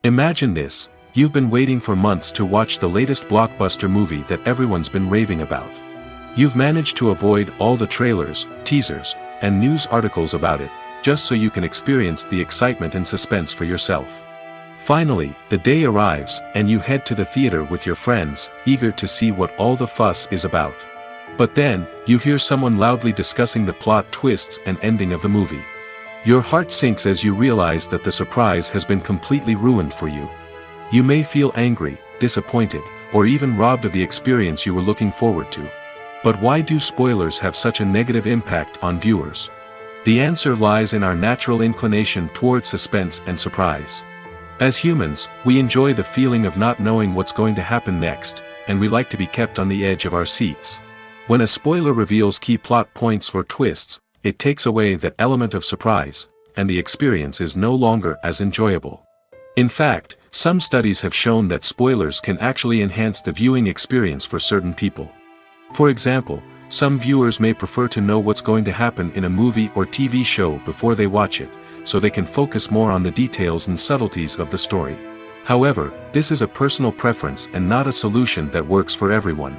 Imagine this: you've been waiting for months to watch the latest blockbuster movie that everyone's been raving about. You've managed to avoid all the trailers, teasers, and news articles about it, just so you can experience the excitement and suspense for yourself. Finally, the day arrives, and you head to the theater with your friends, eager to see what all the fuss is about. But then, you hear someone loudly discussing the plot twists and ending of the movie. Your heart sinks as you realize that the surprise has been completely ruined for you. You may feel angry, disappointed, or even robbed of the experience you were looking forward to. But why do spoilers have such a negative impact on viewers? The answer lies in our natural inclination towards suspense and surprise. As humans, we enjoy the feeling of not knowing what's going to happen next, and we like to be kept on the edge of our seats. When a spoiler reveals key plot points or twists, it takes away that element of surprise, and the experience is no longer as enjoyable. In fact, some studies have shown that spoilers can actually enhance the viewing experience for certain people. For example, some viewers may prefer to know what's going to happen in a movie or TV show before they watch it, so they can focus more on the details and subtleties of the story. However, this is a personal preference and not a solution that works for everyone.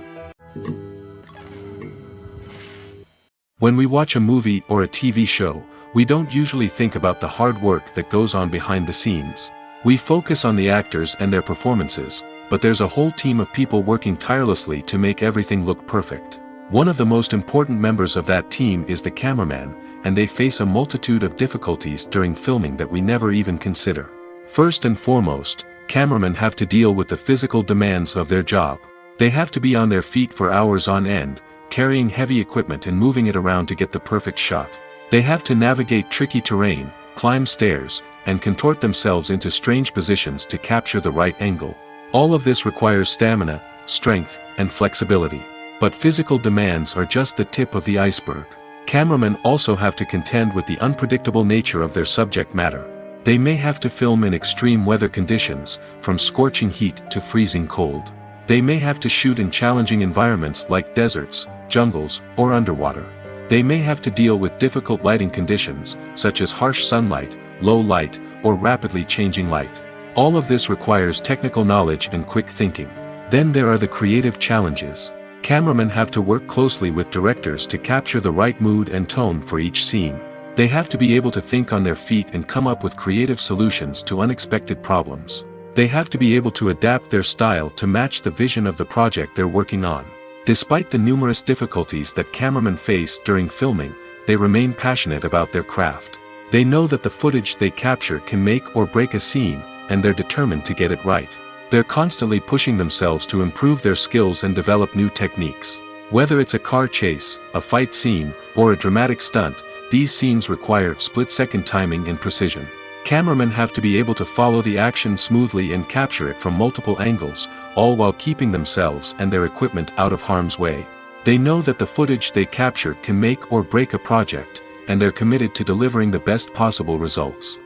When we watch a movie or a TV show, we don't usually think about the hard work that goes on behind the scenes. We focus on the actors and their performances, but there's a whole team of people working tirelessly to make everything look perfect. One of the most important members of that team is the cameraman, and they face a multitude of difficulties during filming that we never even consider. First and foremost, cameramen have to deal with the physical demands of their job. They have to be on their feet for hours on end, carrying heavy equipment and moving it around to get the perfect shot. They have to navigate tricky terrain, climb stairs, and contort themselves into strange positions to capture the right angle. All of this requires stamina, strength, and flexibility. But physical demands are just the tip of the iceberg. Cameramen also have to contend with the unpredictable nature of their subject matter. They may have to film in extreme weather conditions, from scorching heat to freezing cold. They may have to shoot in challenging environments like deserts, jungles, or underwater. They may have to deal with difficult lighting conditions, such as harsh sunlight, low light, or rapidly changing light. All of this requires technical knowledge and quick thinking. Then there are the creative challenges. Cameramen have to work closely with directors to capture the right mood and tone for each scene. They have to be able to think on their feet and come up with creative solutions to unexpected problems. They have to be able to adapt their style to match the vision of the project they're working on. Despite the numerous difficulties that cameramen face during filming, they remain passionate about their craft. They know that the footage they capture can make or break a scene, and they're determined to get it right. They're constantly pushing themselves to improve their skills and develop new techniques. Whether it's a car chase, a fight scene, or a dramatic stunt, these scenes require split-second timing and precision. Cameramen have to be able to follow the action smoothly and capture it from multiple angles, all while keeping themselves and their equipment out of harm's way. They know that the footage they capture can make or break a project, and they're committed to delivering the best possible results.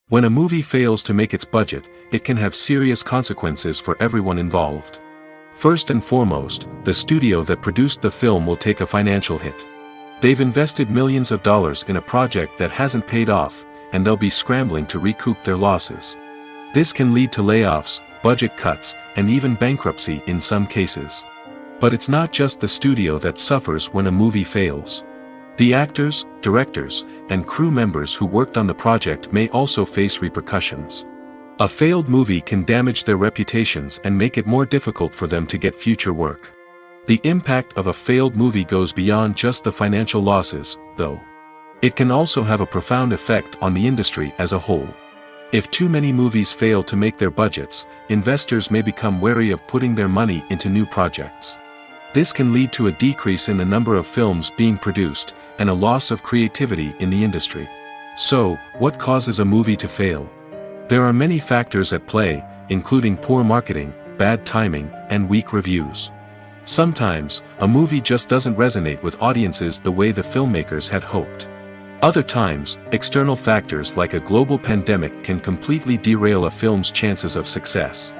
When a movie fails to make its budget, it can have serious consequences for everyone involved. First and foremost, the studio that produced the film will take a financial hit. They've invested millions of dollars in a project that hasn't paid off, and they'll be scrambling to recoup their losses. This can lead to layoffs, budget cuts, and even bankruptcy in some cases. But it's not just the studio that suffers when a movie fails. The actors, directors, and crew members who worked on the project may also face repercussions. A failed movie can damage their reputations and make it more difficult for them to get future work. The impact of a failed movie goes beyond just the financial losses, though. It can also have a profound effect on the industry as a whole. If too many movies fail to make their budgets, investors may become wary of putting their money into new projects. This can lead to a decrease in the number of films being produced, and a loss of creativity in the industry. So, what causes a movie to fail? There are many factors at play, including poor marketing, bad timing, and weak reviews. Sometimes, a movie just doesn't resonate with audiences the way the filmmakers had hoped. Other times, external factors like a global pandemic can completely derail a film's chances of success.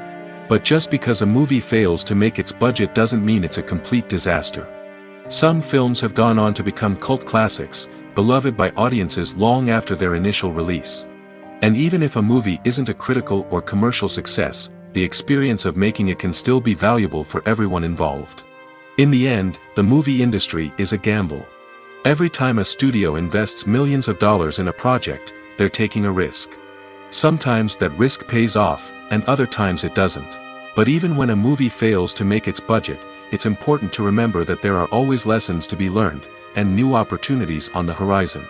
But just because a movie fails to make its budget doesn't mean it's a complete disaster. Some films have gone on to become cult classics, beloved by audiences long after their initial release. And even if a movie isn't a critical or commercial success, the experience of making it can still be valuable for everyone involved. In the end, the movie industry is a gamble. Every time a studio invests millions of dollars in a project, they're taking a risk. Sometimes that risk pays off, and other times it doesn't. But even when a movie fails to make its budget, it's important to remember that there are always lessons to be learned, and new opportunities on the horizon.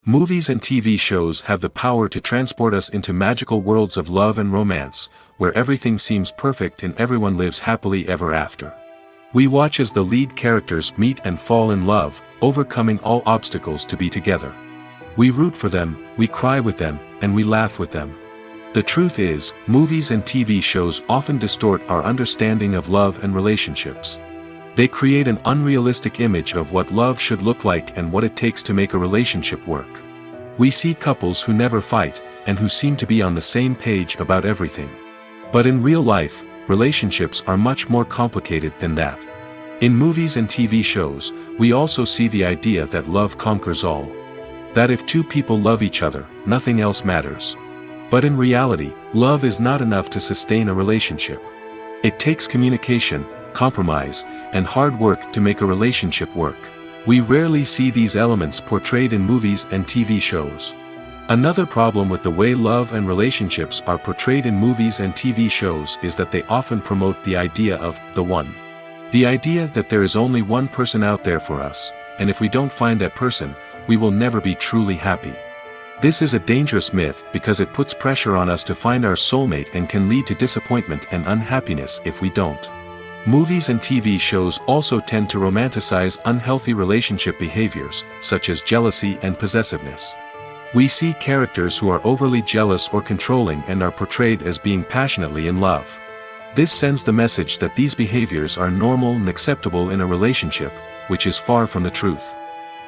Movies and TV shows have the power to transport us into magical worlds of love and romance, where everything seems perfect and everyone lives happily ever after. We watch as the lead characters meet and fall in love, overcoming all obstacles to be together. We root for them, we cry with them, and we laugh with them. The truth is, movies and TV shows often distort our understanding of love and relationships. They create an unrealistic image of what love should look like and what it takes to make a relationship work. We see couples who never fight, and who seem to be on the same page about everything. But in real life, relationships are much more complicated than that. In movies and TV shows, we also see the idea that love conquers all. That if two people love each other, nothing else matters. But in reality, love is not enough to sustain a relationship. It takes communication, compromise, and hard work to make a relationship work. We rarely see these elements portrayed in movies and TV shows. Another problem with the way love and relationships are portrayed in movies and TV shows is that they often promote the idea of the one. The idea that there is only one person out there for us, and if we don't find that person, we will never be truly happy. This is a dangerous myth because it puts pressure on us to find our soulmate and can lead to disappointment and unhappiness if we don't. Movies and TV shows also tend to romanticize unhealthy relationship behaviors, such as jealousy and possessiveness. We see characters who are overly jealous or controlling and are portrayed as being passionately in love. This sends the message that these behaviors are normal and acceptable in a relationship, which is far from the truth.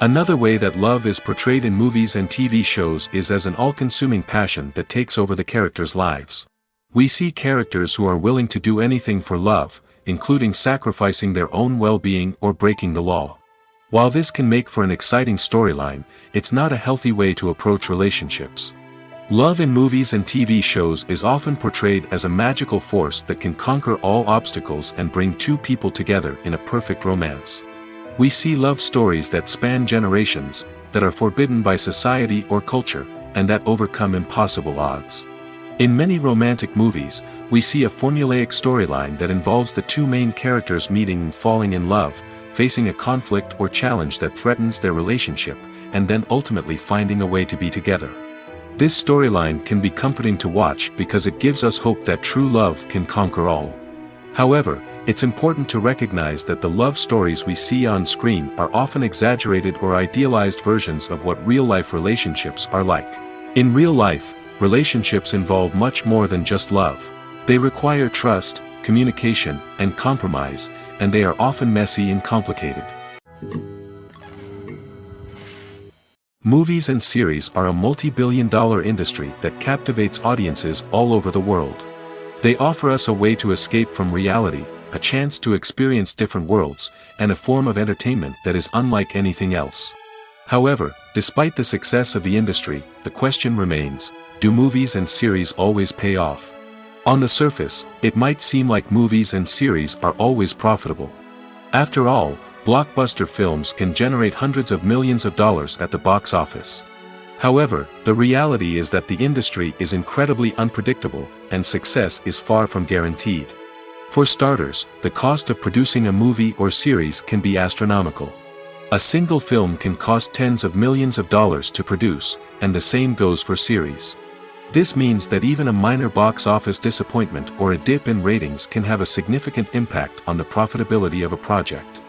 Another way that love is portrayed in movies and TV shows is as an all-consuming passion that takes over the characters' lives. We see characters who are willing to do anything for love, including sacrificing their own well-being or breaking the law. While this can make for an exciting storyline, it's not a healthy way to approach relationships. Love in movies and TV shows is often portrayed as a magical force that can conquer all obstacles and bring two people together in a perfect romance. We see love stories that span generations, that are forbidden by society or culture, and that overcome impossible odds. In many romantic movies, we see a formulaic storyline that involves the two main characters meeting and falling in love, facing a conflict or challenge that threatens their relationship, and then ultimately finding a way to be together. This storyline can be comforting to watch because it gives us hope that true love can conquer all. However, it's important to recognize that the love stories we see on screen are often exaggerated or idealized versions of what real-life relationships are like. In real life, relationships involve much more than just love. They require trust, communication, and compromise, and they are often messy and complicated. Movies and series are a multi-billion-dollar industry that captivates audiences all over the world. They offer us a way to escape from reality, a chance to experience different worlds, and a form of entertainment that is unlike anything else. However, despite the success of the industry, the question remains, do movies and series always pay off? On the surface, it might seem like movies and series are always profitable. After all, blockbuster films can generate hundreds of millions of dollars at the box office. However, the reality is that the industry is incredibly unpredictable, and success is far from guaranteed. For starters, the cost of producing a movie or series can be astronomical. A single film can cost tens of millions of dollars to produce, and the same goes for series. This means that even a minor box office disappointment or a dip in ratings can have a significant impact on the profitability of a project.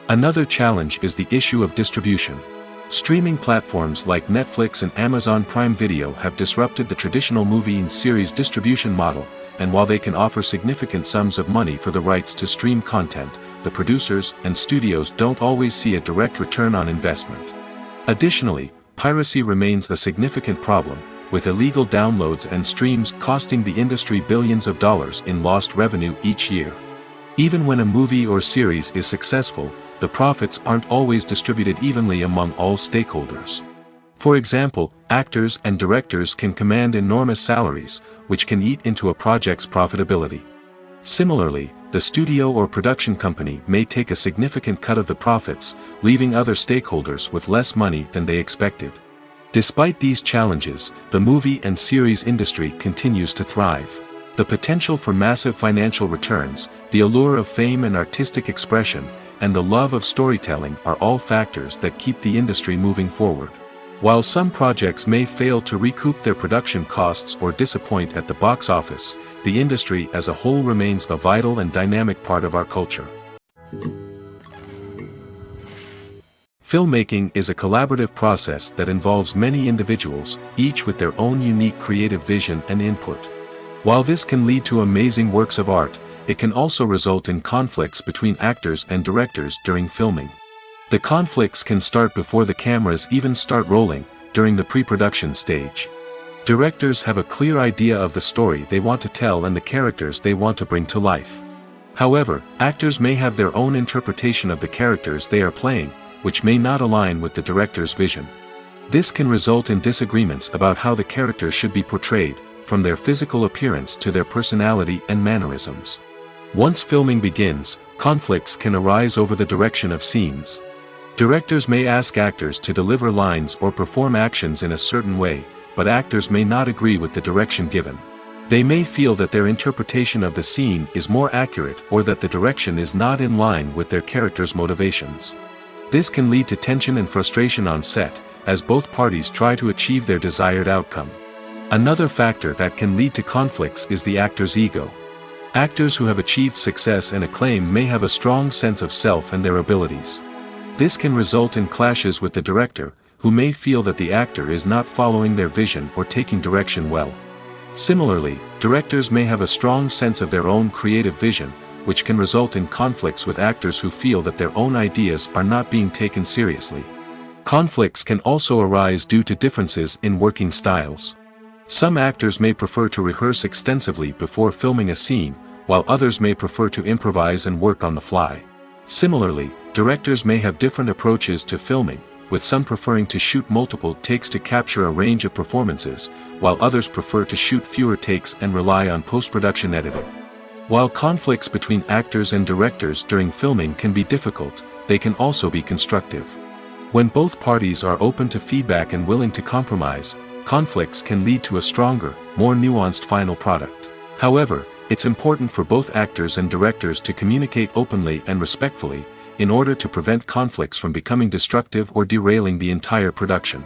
Another challenge is the issue of distribution. Streaming platforms like Netflix and Amazon Prime Video have disrupted the traditional movie and series distribution model, and while they can offer significant sums of money for the rights to stream content, the producers and studios don't always see a direct return on investment. Additionally, piracy remains a significant problem, with illegal downloads and streams costing the industry billions of dollars in lost revenue each year. Even when a movie or series is successful, the profits aren't always distributed evenly among all stakeholders. For example, actors and directors can command enormous salaries, which can eat into a project's profitability. Similarly, the studio or production company may take a significant cut of the profits, leaving other stakeholders with less money than they expected. Despite these challenges, the movie and series industry continues to thrive. The potential for massive financial returns, the allure of fame and artistic expression, and the love of storytelling are all factors that keep the industry moving forward. While some projects may fail to recoup their production costs or disappoint at the box office, the industry as a whole remains a vital and dynamic part of our culture. Filmmaking is a collaborative process that involves many individuals, each with their own unique creative vision and input. While this can lead to amazing works of art, it can also result in conflicts between actors and directors during filming. The conflicts can start before the cameras even start rolling, during the pre-production stage. Directors have a clear idea of the story they want to tell and the characters they want to bring to life. However, actors may have their own interpretation of the characters they are playing, which may not align with the director's vision. This can result in disagreements about how the characters should be portrayed, from their physical appearance to their personality and mannerisms. Once filming begins, conflicts can arise over the direction of scenes. Directors may ask actors to deliver lines or perform actions in a certain way, but actors may not agree with the direction given. They may feel that their interpretation of the scene is more accurate or that the direction is not in line with their character's motivations. This can lead to tension and frustration on set, as both parties try to achieve their desired outcome. Another factor that can lead to conflicts is the actor's ego. Actors who have achieved success and acclaim may have a strong sense of self and their abilities. This can result in clashes with the director, who may feel that the actor is not following their vision or taking direction well. Similarly, directors may have a strong sense of their own creative vision, which can result in conflicts with actors who feel that their own ideas are not being taken seriously. Conflicts can also arise due to differences in working styles. Some actors may prefer to rehearse extensively before filming a scene, while others may prefer to improvise and work on the fly. Similarly, Directors may have different approaches to filming, with some preferring to shoot multiple takes to capture a range of performances, while others prefer to shoot fewer takes and rely on post-production editing. While conflicts between actors and directors during filming can be difficult, they can also be constructive. When both parties are open to feedback and willing to compromise, conflicts can lead to a stronger, more nuanced final product. However, it's important for both actors and directors to communicate openly and respectfully, in order to prevent conflicts from becoming destructive or derailing the entire production.